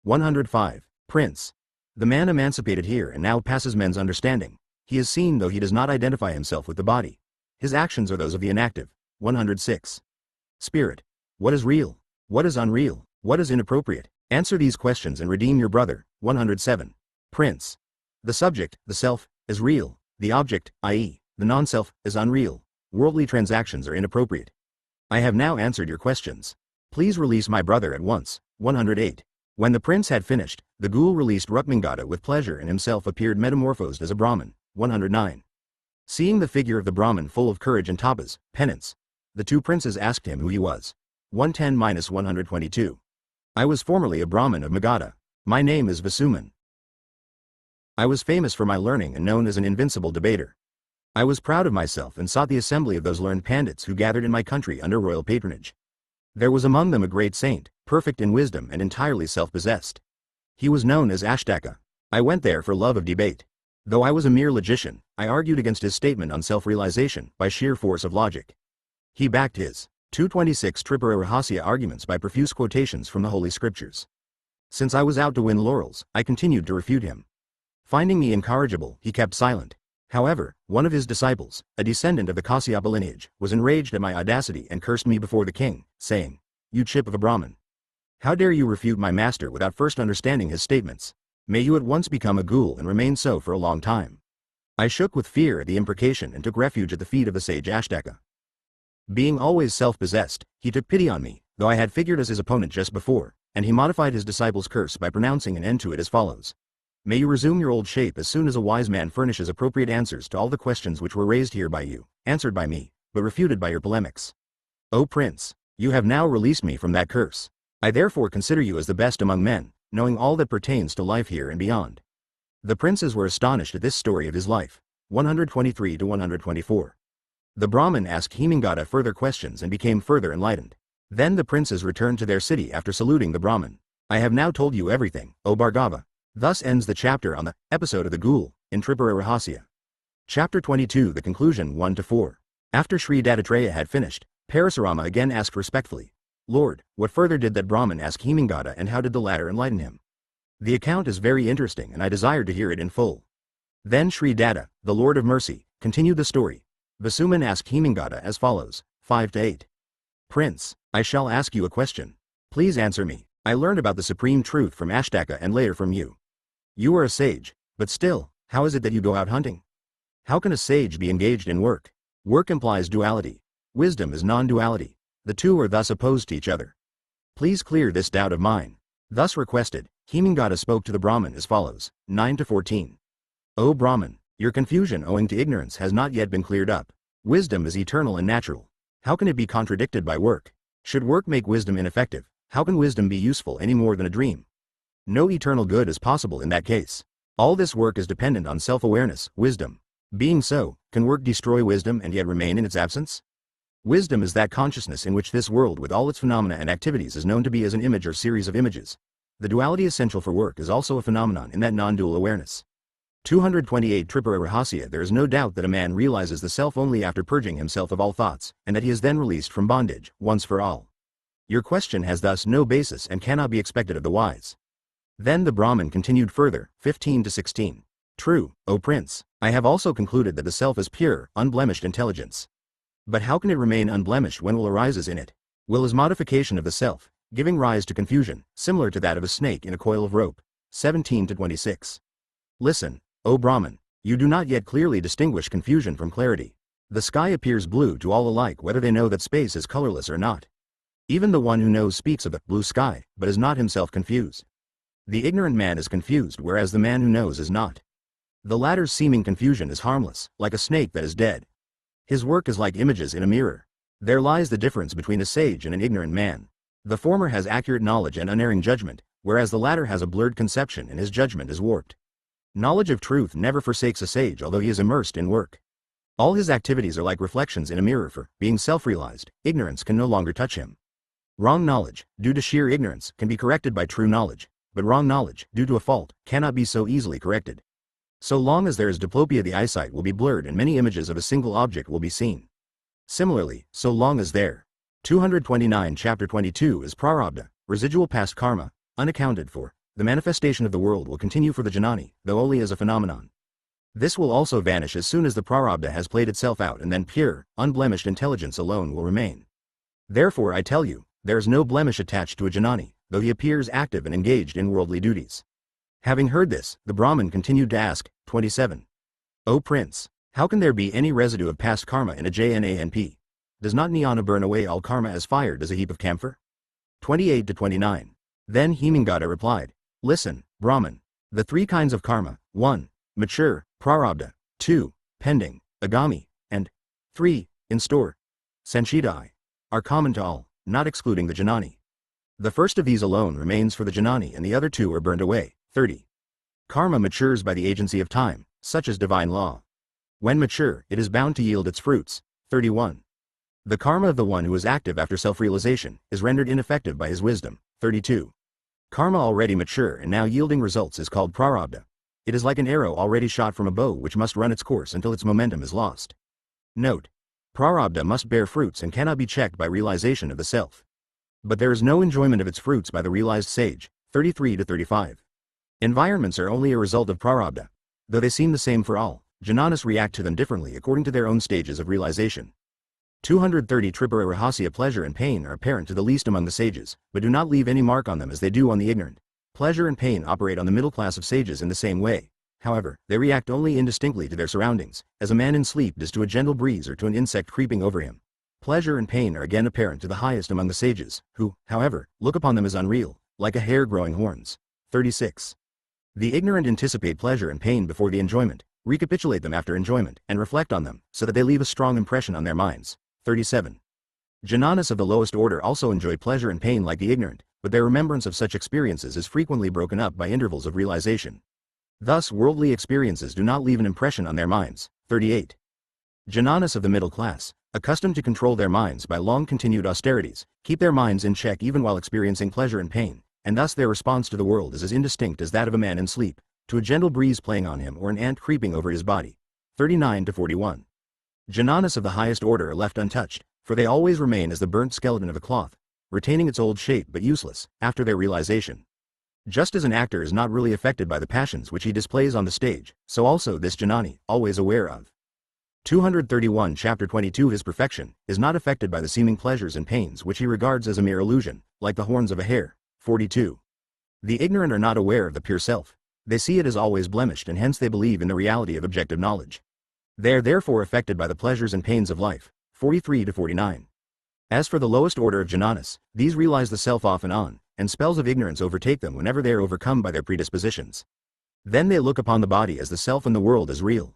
105. Prince. The man emancipated here and now passes men's understanding. He is seen though he does not identify himself with the body. His actions are those of the inactive. 106. Spirit. What is real? What is unreal? What is inappropriate? Answer these questions and redeem your brother. 107. Prince. The subject, the self, is real. The object, i.e., the non-self, is unreal. Worldly transactions are inappropriate. I have now answered your questions. Please release my brother at once. 108. When the prince had finished, the ghoul released Rukmangada with pleasure and himself appeared metamorphosed as a Brahmin. 109. Seeing the figure of the Brahmin full of courage and tapas, penance, the two princes asked him who he was. 110-122. I was formerly a Brahmin of Magadha. My name is Vasuman. I was famous for my learning and known as an invincible debater. I was proud of myself and sought the assembly of those learned pandits who gathered in my country under royal patronage. There was among them a great saint, perfect in wisdom and entirely self-possessed. He was known as Ashtaka. I went there for love of debate. Though I was a mere logician, I argued against his statement on self-realization by sheer force of logic. He backed his 226 Tripura Rahasya arguments by profuse quotations from the Holy Scriptures. Since I was out to win laurels, I continued to refute him. Finding me incorrigible, he kept silent. However, one of his disciples, a descendant of the Kasyapa lineage, was enraged at my audacity and cursed me before the king, saying, "You chip of a Brahmin! How dare you refute my master without first understanding his statements? May you at once become a ghoul and remain so for a long time." I shook with fear at the imprecation and took refuge at the feet of the sage Ashtaka. Being always self-possessed, he took pity on me, though I had figured as his opponent just before, and he modified his disciple's curse by pronouncing an end to it as follows. May you resume your old shape as soon as a wise man furnishes appropriate answers to all the questions which were raised here by you, answered by me, but refuted by your polemics. O Prince, you have now released me from that curse. I therefore consider you as the best among men, knowing all that pertains to life here and beyond. The princes were astonished at this story of his life. 123-124. The Brahmin asked Hemangada further questions and became further enlightened. Then the princes returned to their city after saluting the Brahmin. I have now told you everything, O Bhargava. Thus ends the chapter on the episode of the ghoul in Tripura Rahasya. Chapter 22 The conclusion 1-4. After Sri Dattatreya had finished, Parasurama again asked respectfully, Lord, what further did that Brahmin ask Hemangada and how did the latter enlighten him? The account is very interesting and I desired to hear it in full. Then Sri Datta, the Lord of Mercy, continued the story. Vasuman asked Hemangada as follows, 5-8. Prince, I shall ask you a question. Please answer me. I learned about the supreme truth from Ashtaka and later from you. You are a sage, but still, how is it that you go out hunting? How can a sage be engaged in work? Work implies duality. Wisdom is non-duality. The two are thus opposed to each other. Please clear this doubt of mine. Thus requested, Hemangada spoke to the Brahmin as follows, 9-14. O Brahmin, your confusion owing to ignorance has not yet been cleared up. Wisdom is eternal and natural. How can it be contradicted by work? Should work make wisdom ineffective, how can wisdom be useful any more than a dream? No eternal good is possible in that case. All this work is dependent on self-awareness, wisdom. Being so, can work destroy wisdom and yet remain in its absence? Wisdom is that consciousness in which this world with all its phenomena and activities is known to be as an image or series of images. The duality essential for work is also a phenomenon in that non-dual awareness. 228 Tripura Rahasya. There is no doubt that a man realizes the self only after purging himself of all thoughts, and that he is then released from bondage, once for all. Your question has thus no basis and cannot be expected of the wise. Then the Brahmin continued further, 15-16. True, O Prince, I have also concluded that the self is pure, unblemished intelligence. But how can it remain unblemished when will arises in it? Will is modification of the self, giving rise to confusion, similar to that of a snake in a coil of rope. 17-26. Listen, O Brahmin, you do not yet clearly distinguish confusion from clarity. The sky appears blue to all alike whether they know that space is colorless or not. Even the one who knows speaks of a blue sky, but is not himself confused. The ignorant man is confused whereas the man who knows is not. The latter's seeming confusion is harmless, like a snake that is dead. His work is like images in a mirror. There lies the difference between a sage and an ignorant man. The former has accurate knowledge and unerring judgment, whereas the latter has a blurred conception and his judgment is warped. Knowledge of truth never forsakes a sage although he is immersed in work. All his activities are like reflections in a mirror for, being self-realized, ignorance can no longer touch him. Wrong knowledge, due to sheer ignorance, can be corrected by true knowledge. but wrong knowledge, due to a fault, cannot be so easily corrected. So long as there is diplopia, the eyesight will be blurred and many images of a single object will be seen. Similarly, so long as there 229 Chapter 22 is prarabdha, residual past karma, unaccounted for, the manifestation of the world will continue for the janani, though only as a phenomenon. This will also vanish as soon as the prarabdha has played itself out, and then pure, unblemished intelligence alone will remain. Therefore I tell you, there is no blemish attached to a janani, though he appears active and engaged in worldly duties. Having heard this, the Brahmin continued to ask, 27. O Prince, how can there be any residue of past karma in a jnanp? Does not jnana burn away all karma as fire does a heap of camphor? 28 to 29. Then Hemangada replied, Listen, Brahmin, the three kinds of karma, 1. Mature, prarabdha, 2. Pending, agami, and 3. In store, sanchidai, are common to all, not excluding the janani. The first of these alone remains for the janani and the other two are burned away. 30. Karma matures by the agency of time, such as divine law. When mature, it is bound to yield its fruits. 31. The karma of the one who is active after self-realization is rendered ineffective by his wisdom. 32. Karma already mature and now yielding results is called prarabdha. It is like an arrow already shot from a bow which must run its course until its momentum is lost. Note: prarabdha must bear fruits and cannot be checked by realization of the self. But there is no enjoyment of its fruits by the realized sage. 33 to 35. Environments are only a result of prarabdha. Though they seem the same for all, jnanas react to them differently according to their own stages of realization. 230 Tripura Rahasya. Pleasure and pain are apparent to the least among the sages, but do not leave any mark on them as they do on the ignorant. Pleasure and pain operate on the middle class of sages in the same way. However, they react only indistinctly to their surroundings, as a man in sleep does to a gentle breeze or to an insect creeping over him. Pleasure and pain are again apparent to the highest among the sages, who, however, look upon them as unreal, like a hare growing horns. 36. The ignorant anticipate pleasure and pain before the enjoyment, recapitulate them after enjoyment, and reflect on them, so that they leave a strong impression on their minds. 37. Jnanas of the lowest order also enjoy pleasure and pain like the ignorant, but their remembrance of such experiences is frequently broken up by intervals of realization. Thus worldly experiences do not leave an impression on their minds. 38. Jnanas of the middle class, accustomed to control their minds by long-continued austerities, keep their minds in check even while experiencing pleasure and pain, and thus their response to the world is as indistinct as that of a man in sleep, to a gentle breeze playing on him or an ant creeping over his body. 39 to 41. Jnanas of the highest order are left untouched, for they always remain as the burnt skeleton of a cloth, retaining its old shape but useless, after their realization. Just as an actor is not really affected by the passions which he displays on the stage, so also this janani, always aware of 231 Chapter 22 his perfection, is not affected by the seeming pleasures and pains which he regards as a mere illusion, like the horns of a hare. 42. The ignorant are not aware of the pure self. They see it as always blemished and hence they believe in the reality of objective knowledge. They are therefore affected by the pleasures and pains of life. 43 to 49. As for the lowest order of jnanas, these realize the self off and on, and spells of ignorance overtake them whenever they are overcome by their predispositions. Then they look upon the body as the self and the world as real.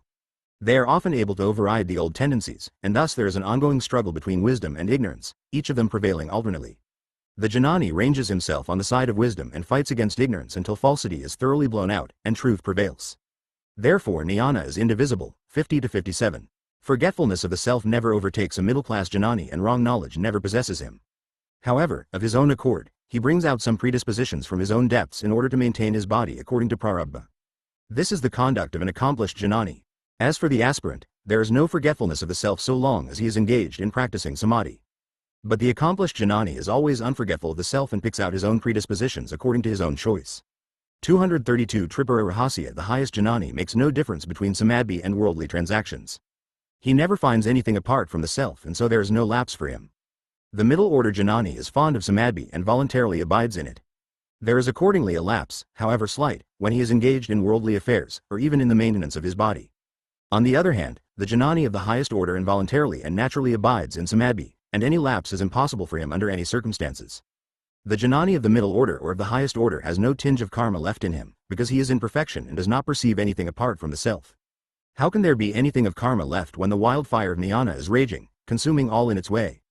They are often able to override the old tendencies, and thus there is an ongoing struggle between wisdom and ignorance, each of them prevailing alternately. The janani ranges himself on the side of wisdom and fights against ignorance until falsity is thoroughly blown out and truth prevails. Therefore jnana is indivisible. 50 to 57. Forgetfulness of the self never overtakes a middle-class janani and wrong knowledge never possesses him. However, of his own accord, he brings out some predispositions from his own depths in order to maintain his body according to prarabdha. This is the conduct of an accomplished janani. As for the aspirant, there is no forgetfulness of the self so long as he is engaged in practicing samadhi. But the accomplished janani is always unforgetful of the self and picks out his own predispositions according to his own choice. 232 Tripura Rahasya. The highest janani makes no difference between samadhi and worldly transactions. He never finds anything apart from the self and so there is no lapse for him. The middle order janani is fond of samadhi and voluntarily abides in it. There is accordingly a lapse, however slight, when he is engaged in worldly affairs, or even in the maintenance of his body. On the other hand, the janani of the highest order involuntarily and naturally abides in samadhi, and any lapse is impossible for him under any circumstances. The janani of the middle order or of the highest order has no tinge of karma left in him, because he is in perfection and does not perceive anything apart from the self. How can there be anything of karma left when the wildfire of jnana is raging, consuming all in its way?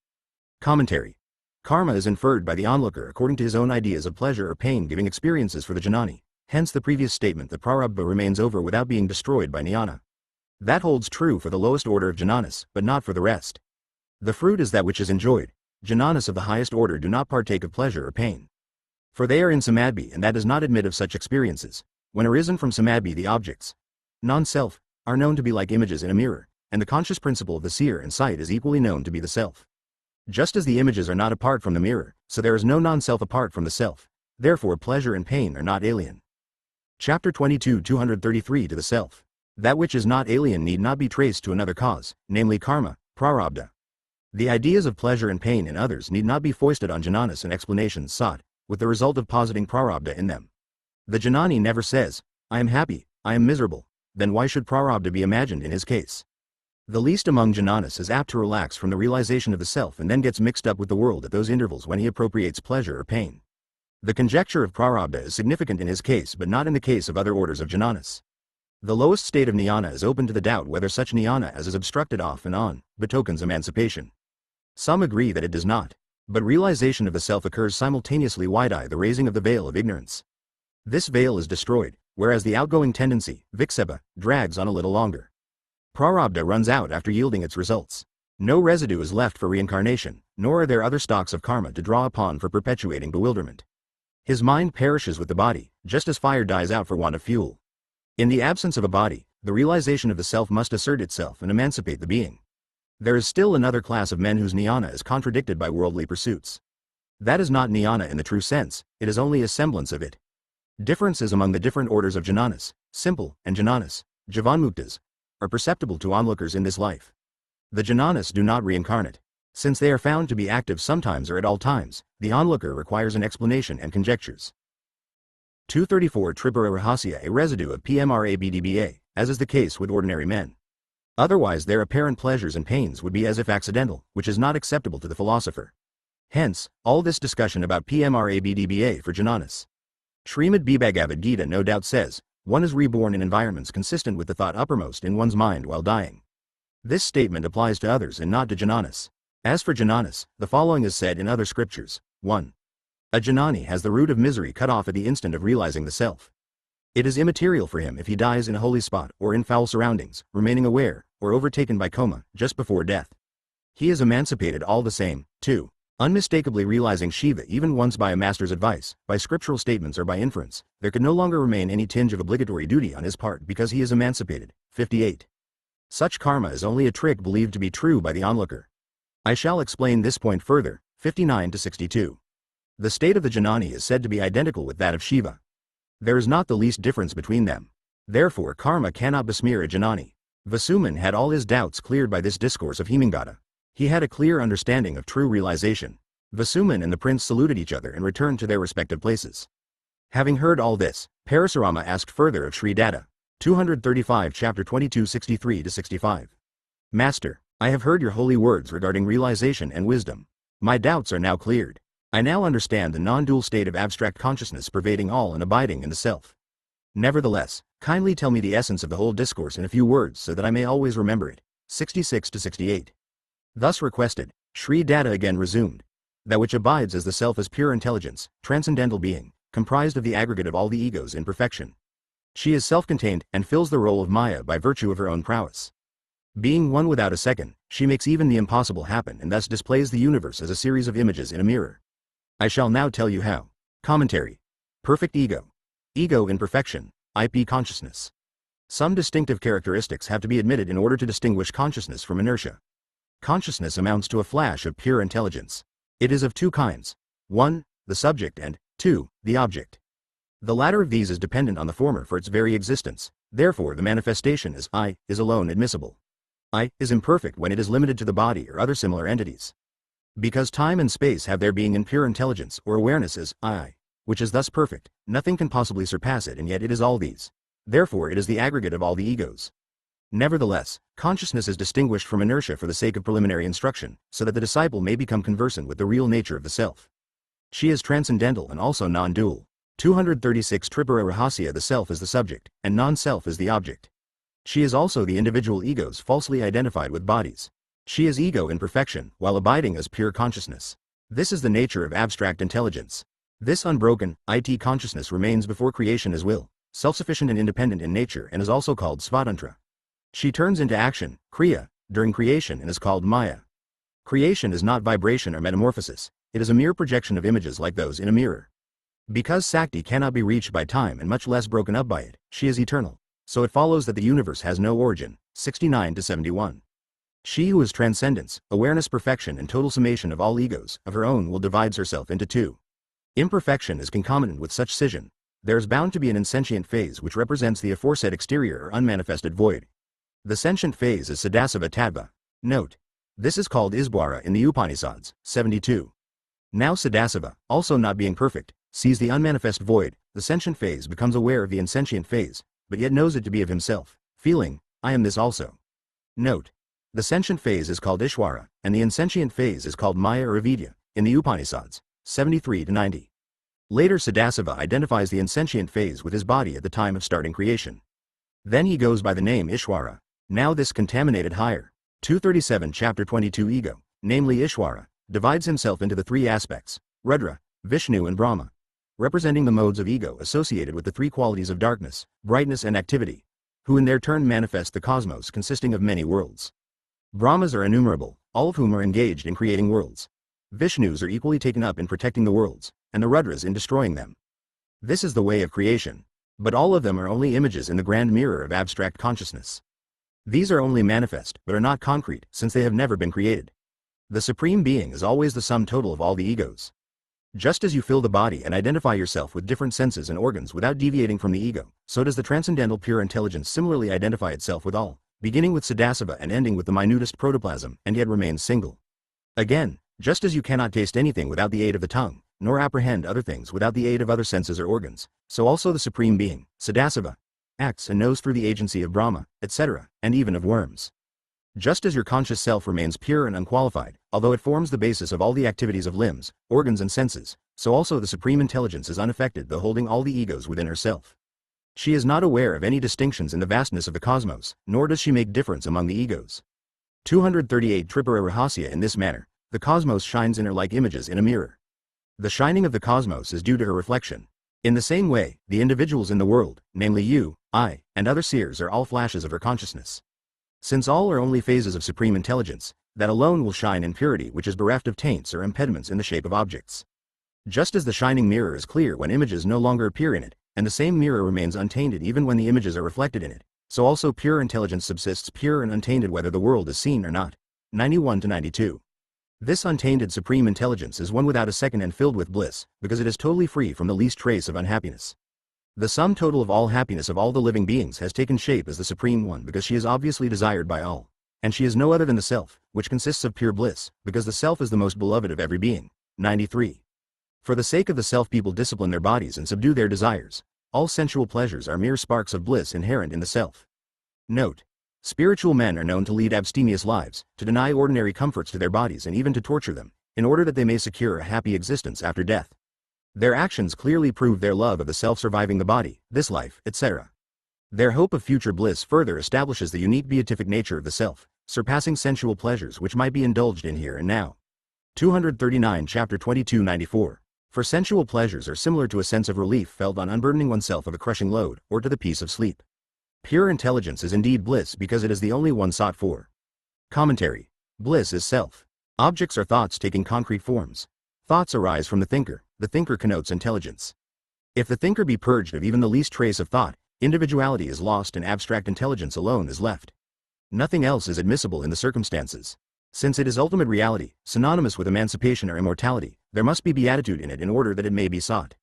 Commentary. Karma is inferred by the onlooker according to his own ideas of pleasure or pain giving experiences for the janani, hence the previous statement that prarabdha remains over without being destroyed by jnana. That holds true for the lowest order of jnanas, but not for the rest. The fruit is that which is enjoyed. Jnanas of the highest order do not partake of pleasure or pain. For they are in samadhi, and that does not admit of such experiences. When arisen from samadhi, the objects, non-self, are known to be like images in a mirror, and the conscious principle of the seer and sight is equally known to be the self. Just as the images are not apart from the mirror, so there is no non-self apart from the self. Therefore pleasure and pain are not alien. Chapter 22 233 To the self. That which is not alien need not be traced to another cause, namely karma, prarabdha. The ideas of pleasure and pain in others need not be foisted on jnanas and explanations sought, with the result of positing prarabdha in them. The jnani never says, I am happy, I am miserable, then why should prarabdha be imagined in his case? The least among jnanas is apt to relax from the realization of the self and then gets mixed up with the world at those intervals when he appropriates pleasure or pain. The conjecture of prarabdha is significant in his case but not in the case of other orders of jnanas. The lowest state of jnana is open to the doubt whether such jnana as is obstructed off and on betokens emancipation. Some agree that it does not, but realization of the self occurs simultaneously wide-eye the raising of the veil of ignorance. This veil is destroyed, whereas the outgoing tendency, vikshepa, drags on a little longer. Prarabdha runs out after yielding its results. No residue is left for reincarnation, nor are there other stocks of karma to draw upon for perpetuating bewilderment. His mind perishes with the body, just as fire dies out for want of fuel. In the absence of a body, the realization of the self must assert itself and emancipate the being. There is still another class of men whose jnana is contradicted by worldly pursuits. That is not jnana in the true sense, it is only a semblance of it. Differences among the different orders of jnanas, simple, and jnanas, jivanmuktas, are perceptible to onlookers in this life. The jnanas do not reincarnate. Since they are found to be active sometimes or at all times, the onlooker requires an explanation and conjectures. 234 Tripura Rahasya a residue of PMRABDBA, as is the case with ordinary men. Otherwise their apparent pleasures and pains would be as if accidental, which is not acceptable to the philosopher. Hence, all this discussion about PMRABDBA for jnanas. Srimad Bhagavad Gita no doubt says, one is reborn in environments consistent with the thought uppermost in one's mind while dying. This statement applies to others and not to jnanas. As for jnanas, the following is said in other scriptures. 1. A jnani has the root of misery cut off at the instant of realizing the self. It is immaterial for him if he dies in a holy spot or in foul surroundings, remaining aware, or overtaken by coma, just before death. He is emancipated all the same. 2. Unmistakably realizing Shiva even once by a master's advice, by scriptural statements or by inference, there could no longer remain any tinge of obligatory duty on his part because he is emancipated. 58. Such karma is only a trick believed to be true by the onlooker. I shall explain this point further. 59 to 62. The state of the jnani is said to be identical with that of Shiva. There is not the least difference between them. Therefore karma cannot besmear a jnani. Vasuman had all his doubts cleared by this discourse of Hemangada. He had a clear understanding of true realization. Vasuman and the prince saluted each other and returned to their respective places. Having heard all this, Parasurama asked further of Sri Datta. 235 Chapter 22 63 to 65. Master, I have heard your holy words regarding realization and wisdom. My doubts are now cleared. I now understand the non-dual state of abstract consciousness pervading all and abiding in the self. Nevertheless, kindly tell me the essence of the whole discourse in a few words so that I may always remember it. 66 to 68. Thus requested, Sri Datta again resumed. That which abides as the self is pure intelligence, transcendental being, comprised of the aggregate of all the egos in perfection. She is self-contained and fills the role of Maya by virtue of her own prowess. Being one without a second, she makes even the impossible happen and thus displays the universe as a series of images in a mirror. I shall now tell you how. Commentary. Perfect ego. Ego in perfection, IP consciousness. Some distinctive characteristics have to be admitted in order to distinguish consciousness from inertia. Consciousness amounts to a flash of pure intelligence. It is of two kinds. 1. The subject and 2. The object. The latter of these is dependent on the former for its very existence, therefore the manifestation as I is alone admissible. I is imperfect when it is limited to the body or other similar entities. Because time and space have their being in pure intelligence or awareness as I, which is thus perfect, nothing can possibly surpass it and yet it is all these. Therefore it is the aggregate of all the egos. Nevertheless, consciousness is distinguished from inertia for the sake of preliminary instruction, so that the disciple may become conversant with the real nature of the self. She is transcendental and also non-dual. 236 Tripura Rahasya the self is the subject, and non-self is the object. She is also the individual egos falsely identified with bodies. She is ego in perfection, while abiding as pure consciousness. This is the nature of abstract intelligence. This unbroken, IT consciousness remains before creation as will, self-sufficient and independent in nature and is also called svatantra. She turns into action, kriya, during creation and is called maya. Creation is not vibration or metamorphosis, it is a mere projection of images like those in a mirror. Because Sakti cannot be reached by time and much less broken up by it, she is eternal. So it follows that the universe has no origin. 69 to 71. She who is transcendence, awareness, perfection and total summation of all egos, of her own will divides herself into two. Imperfection is concomitant with such scission. There is bound to be an insentient phase which represents the aforesaid exterior or unmanifested void. The sentient phase is Sadasava Tattva. Note. This is called Isbhara in the Upanishads. 72. Now Sadasava, also not being perfect, sees the unmanifest void. The sentient phase becomes aware of the insentient phase, but yet knows it to be of himself, feeling, I am this also. Note. The sentient phase is called Ishwara, and the insentient phase is called Maya or Avidya, in the Upanishads. 73 to 90. Later Sadasava identifies the insentient phase with his body at the time of starting creation. Then he goes by the name Ishwara. Now this contaminated higher. 237 Chapter 22 Ego, namely Ishwara, divides himself into the three aspects, Rudra, Vishnu and Brahma, representing the modes of ego associated with the three qualities of darkness, brightness and activity, who in their turn manifest the cosmos consisting of many worlds. Brahmas are innumerable, all of whom are engaged in creating worlds. Vishnus are equally taken up in protecting the worlds, and the Rudras in destroying them. This is the way of creation. But all of them are only images in the grand mirror of abstract consciousness. These are only manifest, but are not concrete, since they have never been created. The Supreme Being is always the sum total of all the egos. Just as you fill the body and identify yourself with different senses and organs without deviating from the ego, so does the transcendental pure intelligence similarly identify itself with all, beginning with Sadasava and ending with the minutest protoplasm, and yet remains single. Again, just as you cannot taste anything without the aid of the tongue, nor apprehend other things without the aid of other senses or organs, so also the Supreme Being, Sadasava, acts and knows through the agency of Brahma, etc., and even of worms. Just as your conscious self remains pure and unqualified, although it forms the basis of all the activities of limbs, organs and senses, so also the Supreme Intelligence is unaffected though holding all the egos within herself. She is not aware of any distinctions in the vastness of the cosmos, nor does she make difference among the egos. 238 Tripura Rahasya. In this manner, the cosmos shines in her like images in a mirror. The shining of the cosmos is due to her reflection. In the same way, the individuals in the world, namely you, I, and other seers are all flashes of her consciousness. Since all are only phases of Supreme Intelligence, that alone will shine in purity which is bereft of taints or impediments in the shape of objects. Just as the shining mirror is clear when images no longer appear in it, and the same mirror remains untainted even when the images are reflected in it, so also pure intelligence subsists pure and untainted whether the world is seen or not. 91 to 92. This untainted Supreme Intelligence is one without a second and filled with bliss, because it is totally free from the least trace of unhappiness. The sum total of all happiness of all the living beings has taken shape as the Supreme One because she is obviously desired by all, and she is no other than the Self, which consists of pure bliss, because the Self is the most beloved of every being. 93. For the sake of the Self people discipline their bodies and subdue their desires. All sensual pleasures are mere sparks of bliss inherent in the Self. Note. Spiritual men are known to lead abstemious lives, to deny ordinary comforts to their bodies and even to torture them, in order that they may secure a happy existence after death. Their actions clearly prove their love of the Self surviving the body, this life, etc. Their hope of future bliss further establishes the unique beatific nature of the Self, surpassing sensual pleasures which might be indulged in here and now. 239 Chapter 22 94. For sensual pleasures are similar to a sense of relief felt on unburdening oneself of a crushing load, or to the peace of sleep. Pure intelligence is indeed bliss because it is the only one sought for. Commentary. Bliss is self. Objects are thoughts taking concrete forms. Thoughts arise from the thinker connotes intelligence. If the thinker be purged of even the least trace of thought, individuality is lost and abstract intelligence alone is left. Nothing else is admissible in the circumstances. Since it is ultimate reality, synonymous with emancipation or immortality, there must be beatitude in it in order that it may be sought.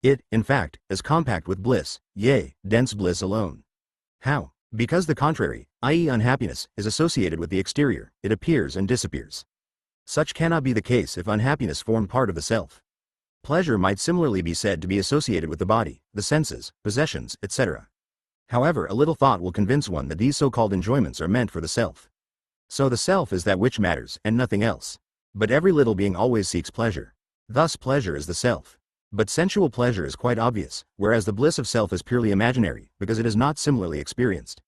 It, in fact, is compact with bliss, yea, dense bliss alone. How? Because the contrary, i.e. unhappiness, is associated with the exterior, it appears and disappears. Such cannot be the case if unhappiness form part of the Self. Pleasure might similarly be said to be associated with the body, the senses, possessions, etc. However, a little thought will convince one that these so-called enjoyments are meant for the Self. So the Self is that which matters, and nothing else. But every little being always seeks pleasure. Thus pleasure is the Self. But sensual pleasure is quite obvious, whereas the bliss of self is purely imaginary, because it is not similarly experienced.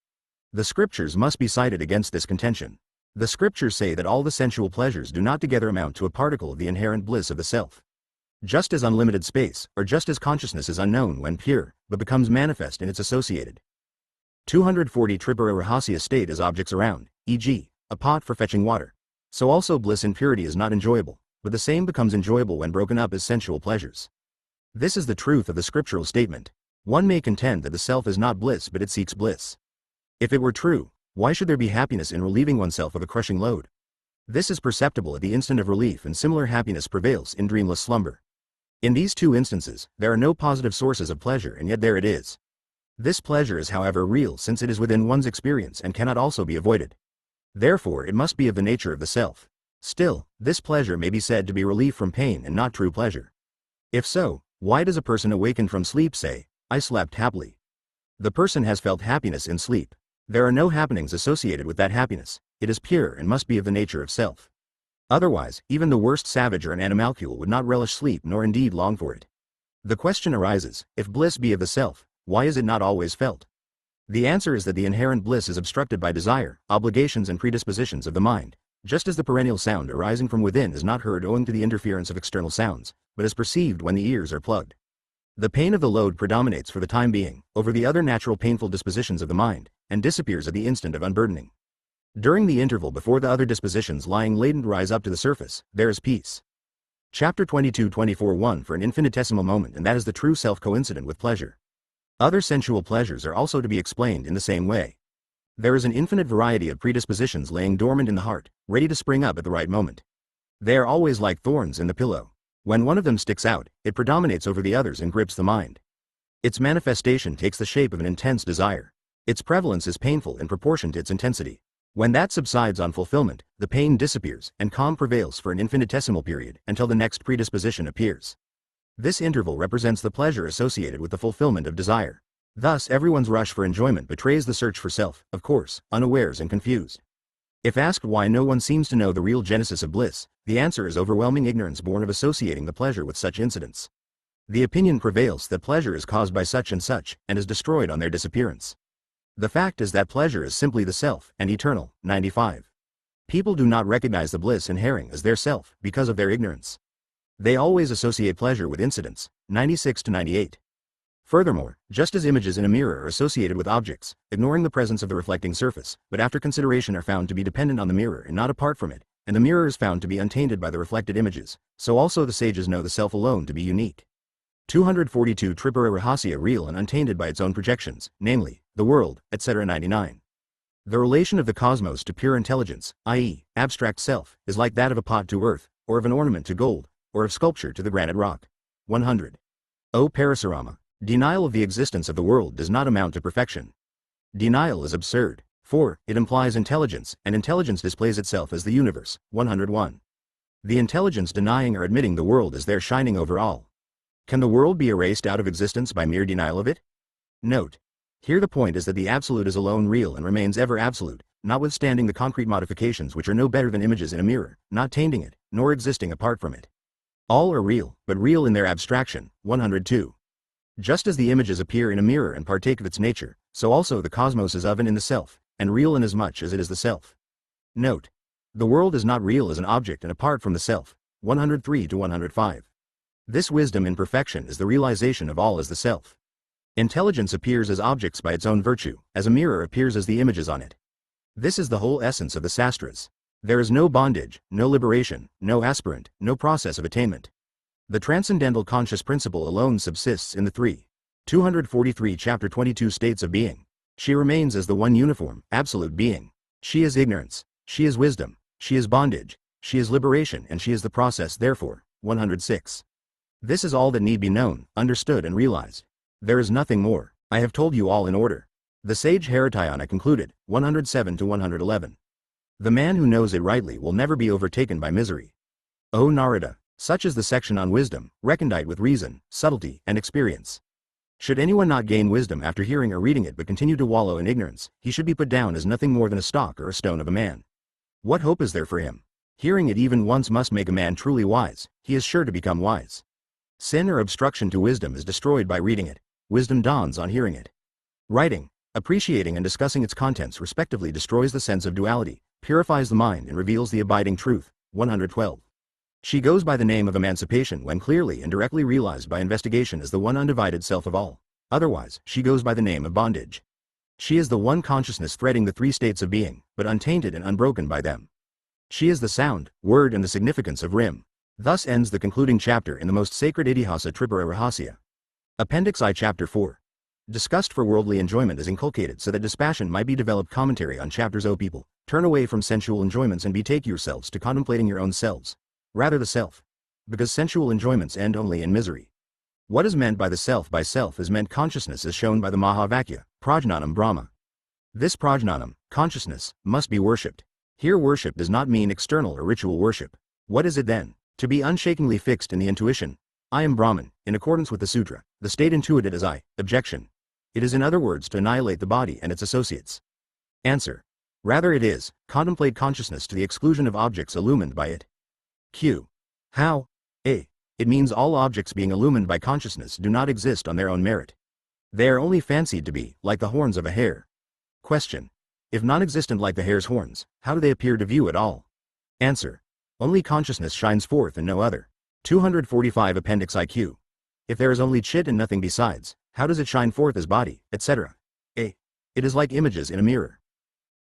The scriptures must be cited against this contention. The scriptures say that all the sensual pleasures do not together amount to a particle of the inherent bliss of the Self. Just as unlimited space, or just as consciousness is unknown when pure, but becomes manifest in its associated. 240 Tripura Rahasya state as objects around, e.g., a pot for fetching water. So also bliss in purity is not enjoyable, but the same becomes enjoyable when broken up as sensual pleasures. This is the truth of the scriptural statement. One may contend that the self is not bliss but it seeks bliss. If it were true, why should there be happiness in relieving oneself of a crushing load? This is perceptible at the instant of relief, and similar happiness prevails in dreamless slumber. In these two instances, there are no positive sources of pleasure, and yet there it is. This pleasure is however real, since it is within one's experience and cannot also be avoided. Therefore it must be of the nature of the self. Still, this pleasure may be said to be relief from pain and not true pleasure. If so, why does a person awaken from sleep say, "I slept happily"? The person has felt happiness in sleep. There are no happenings associated with that happiness. It is pure and must be of the nature of self. Otherwise, even the worst savage or an animalcule would not relish sleep nor indeed long for it. The question arises, if bliss be of the self, why is it not always felt? The answer is that the inherent bliss is obstructed by desire, obligations and predispositions of the mind, just as the perennial sound arising from within is not heard owing to the interference of external sounds, but is perceived when the ears are plugged. The pain of the load predominates for the time being over the other natural painful dispositions of the mind, and disappears at the instant of unburdening. During the interval before the other dispositions lying latent rise up to the surface, there is peace. Chapter 22:24 for an infinitesimal moment, and that is the true self coincident with pleasure. Other sensual pleasures are also to be explained in the same way. There is an infinite variety of predispositions laying dormant in the heart, ready to spring up at the right moment. They are always like thorns in the pillow. When one of them sticks out, it predominates over the others and grips the mind. Its manifestation takes the shape of an intense desire. Its prevalence is painful in proportion to its intensity. When that subsides on fulfillment, the pain disappears, and calm prevails for an infinitesimal period, until the next predisposition appears. This interval represents the pleasure associated with the fulfillment of desire. Thus everyone's rush for enjoyment betrays the search for self, of course, unawares and confused. If asked why no one seems to know the real genesis of bliss, the answer is overwhelming ignorance born of associating the pleasure with such incidents. The opinion prevails that pleasure is caused by such and is destroyed on their disappearance. The fact is that pleasure is simply the self, and eternal. 95. People do not recognize the bliss inhering as their self, because of their ignorance. They always associate pleasure with incidents. 96-98. Furthermore, just as images in a mirror are associated with objects, ignoring the presence of the reflecting surface, but after consideration are found to be dependent on the mirror and not apart from it, and the mirror is found to be untainted by the reflected images, so also the sages know the self alone to be unique. 242 Tripura Rahasya, real and untainted by its own projections, namely, the world, etc. 99. The relation of the cosmos to pure intelligence, i.e., abstract self, is like that of a pot to earth, or of an ornament to gold, or of sculpture to the granite rock. 100. O Parasurama, denial of the existence of the world does not amount to perfection. Denial is absurd, for it implies intelligence, and intelligence displays itself as the universe. 101. The intelligence denying or admitting the world is there shining over all. Can the world be erased out of existence by mere denial of it? Note. Here the point is that the absolute is alone real and remains ever absolute, notwithstanding the concrete modifications which are no better than images in a mirror, not tainting it, nor existing apart from it. All are real, but real in their abstraction. 102. Just as the images appear in a mirror and partake of its nature, so also the cosmos is of and in the self, and real inasmuch as it is the self. Note. The world is not real as an object and apart from the self. 103-105. This wisdom in perfection is the realization of all as the self. Intelligence appears as objects by its own virtue, as a mirror appears as the images on it. This is the whole essence of the Sastras. There is no bondage, no liberation, no aspirant, no process of attainment. The transcendental conscious principle alone subsists in the 243 Chapter 22 states of being. She remains as the one uniform, absolute being. She is ignorance, she is wisdom, she is bondage, she is liberation, and she is the process. Therefore. 106. This is all that need be known, understood and realized. There is nothing more. I have told you all in order. The sage Haratayana concluded. 107-111. The man who knows it rightly will never be overtaken by misery. O Narada, such is the section on wisdom, recondite with reason, subtlety, and experience. Should anyone not gain wisdom after hearing or reading it but continue to wallow in ignorance, he should be put down as nothing more than a stalk or a stone of a man. What hope is there for him? Hearing it even once must make a man truly wise. He is sure to become wise. Sin or obstruction to wisdom is destroyed by reading it. Wisdom dawns on hearing it. Writing, appreciating and discussing its contents respectively destroys the sense of duality, purifies the mind and reveals the abiding truth. 112. She goes by the name of emancipation when clearly and directly realized by investigation as the one undivided self of all. Otherwise, she goes by the name of bondage. She is the one consciousness threading the three states of being, but untainted and unbroken by them. She is the sound, word and the significance of Rim. Thus ends the concluding chapter in the most sacred Itihasa Tripura Rahasya. Appendix I Chapter 4. Disgust for worldly enjoyment is inculcated so that dispassion might be developed. Commentary on chapters. O people, turn away from sensual enjoyments and betake yourselves to contemplating your own selves, rather the self. Because sensual enjoyments end only in misery. What is meant by the self? By self is meant consciousness as shown by the Mahavakya, Prajnanam Brahma. This Prajnanam, consciousness, must be worshipped. Here worship does not mean external or ritual worship. What is it then? To be unshakingly fixed in the intuition, I am Brahman, in accordance with the sutra, the state intuited as I. Objection. It is in other words to annihilate the body and its associates. Answer. Rather it is, contemplate consciousness to the exclusion of objects illumined by it. Q. How? A. It means all objects being illumined by consciousness do not exist on their own merit. They are only fancied to be, like the horns of a hare. Question. If non-existent like the hare's horns, how do they appear to view at all? Answer. Only consciousness shines forth and no other. 245 Appendix IQ. If there is only chit and nothing besides, how does it shine forth as body, etc.? A. It is like images in a mirror.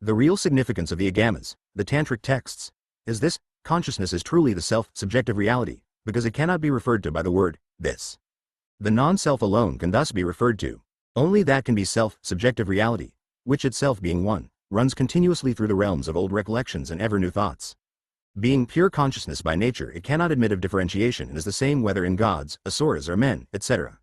The real significance of the Agamas, the Tantric texts, is this: consciousness is truly the self, subjective reality, because it cannot be referred to by the word, this. The non-self alone can thus be referred to. Only that can be self, subjective reality, which itself being one, runs continuously through the realms of old recollections and ever-new thoughts. Being pure consciousness by nature, it cannot admit of differentiation and is the same whether in gods, asuras or men, etc.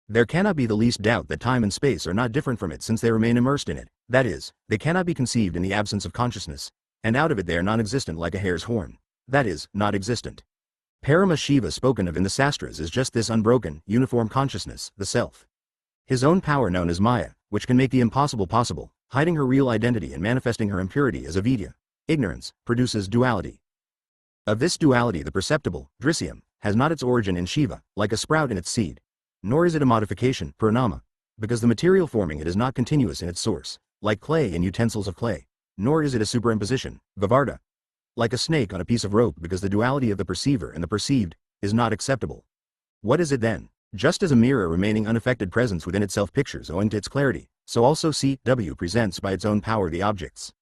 There cannot be the least doubt that time and space are not different from it since they remain immersed in it, that is, they cannot be conceived in the absence of consciousness, and out of it they are non-existent like a hare's horn, that is, not existent. Parama Shiva spoken of in the Sastras is just this unbroken, uniform consciousness, the self. His own power known as Maya, which can make the impossible possible, hiding her real identity and manifesting her impurity as avidya, ignorance, produces duality. Of this duality the perceptible, Drishyam, has not its origin in Shiva, like a sprout in its seed. Nor is it a modification, Purnama, because the material forming it is not continuous in its source, like clay in utensils of clay. Nor is it a superimposition, Vivarta, like a snake on a piece of rope, because the duality of the perceiver and the perceived is not acceptable. What is it then? Just as a mirror remaining unaffected presence within itself pictures owing to its clarity, so also C.W. presents by its own power the objects.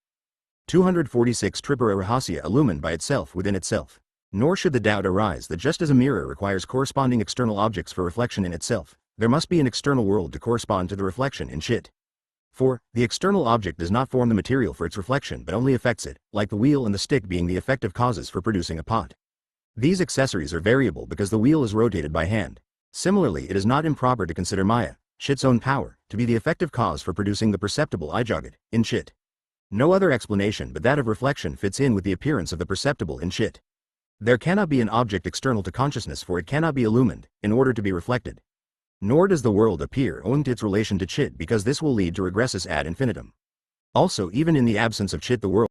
246 Tripura Rahasya illumined by itself within itself. Nor should the doubt arise that just as a mirror requires corresponding external objects for reflection in itself, there must be an external world to correspond to the reflection in chit. For, the external object does not form the material for its reflection but only affects it, like the wheel and the stick being the effective causes for producing a pot. These accessories are variable because the wheel is rotated by hand. Similarly, it is not improper to consider Maya, chit's own power, to be the effective cause for producing the perceptible ijagat, in chit. No other explanation but that of reflection fits in with the appearance of the perceptible in chit. There cannot be an object external to consciousness, for it cannot be illumined, in order to be reflected. Nor does the world appear owing to its relation to chit, because this will lead to regressus ad infinitum. Also, even in the absence of chit the world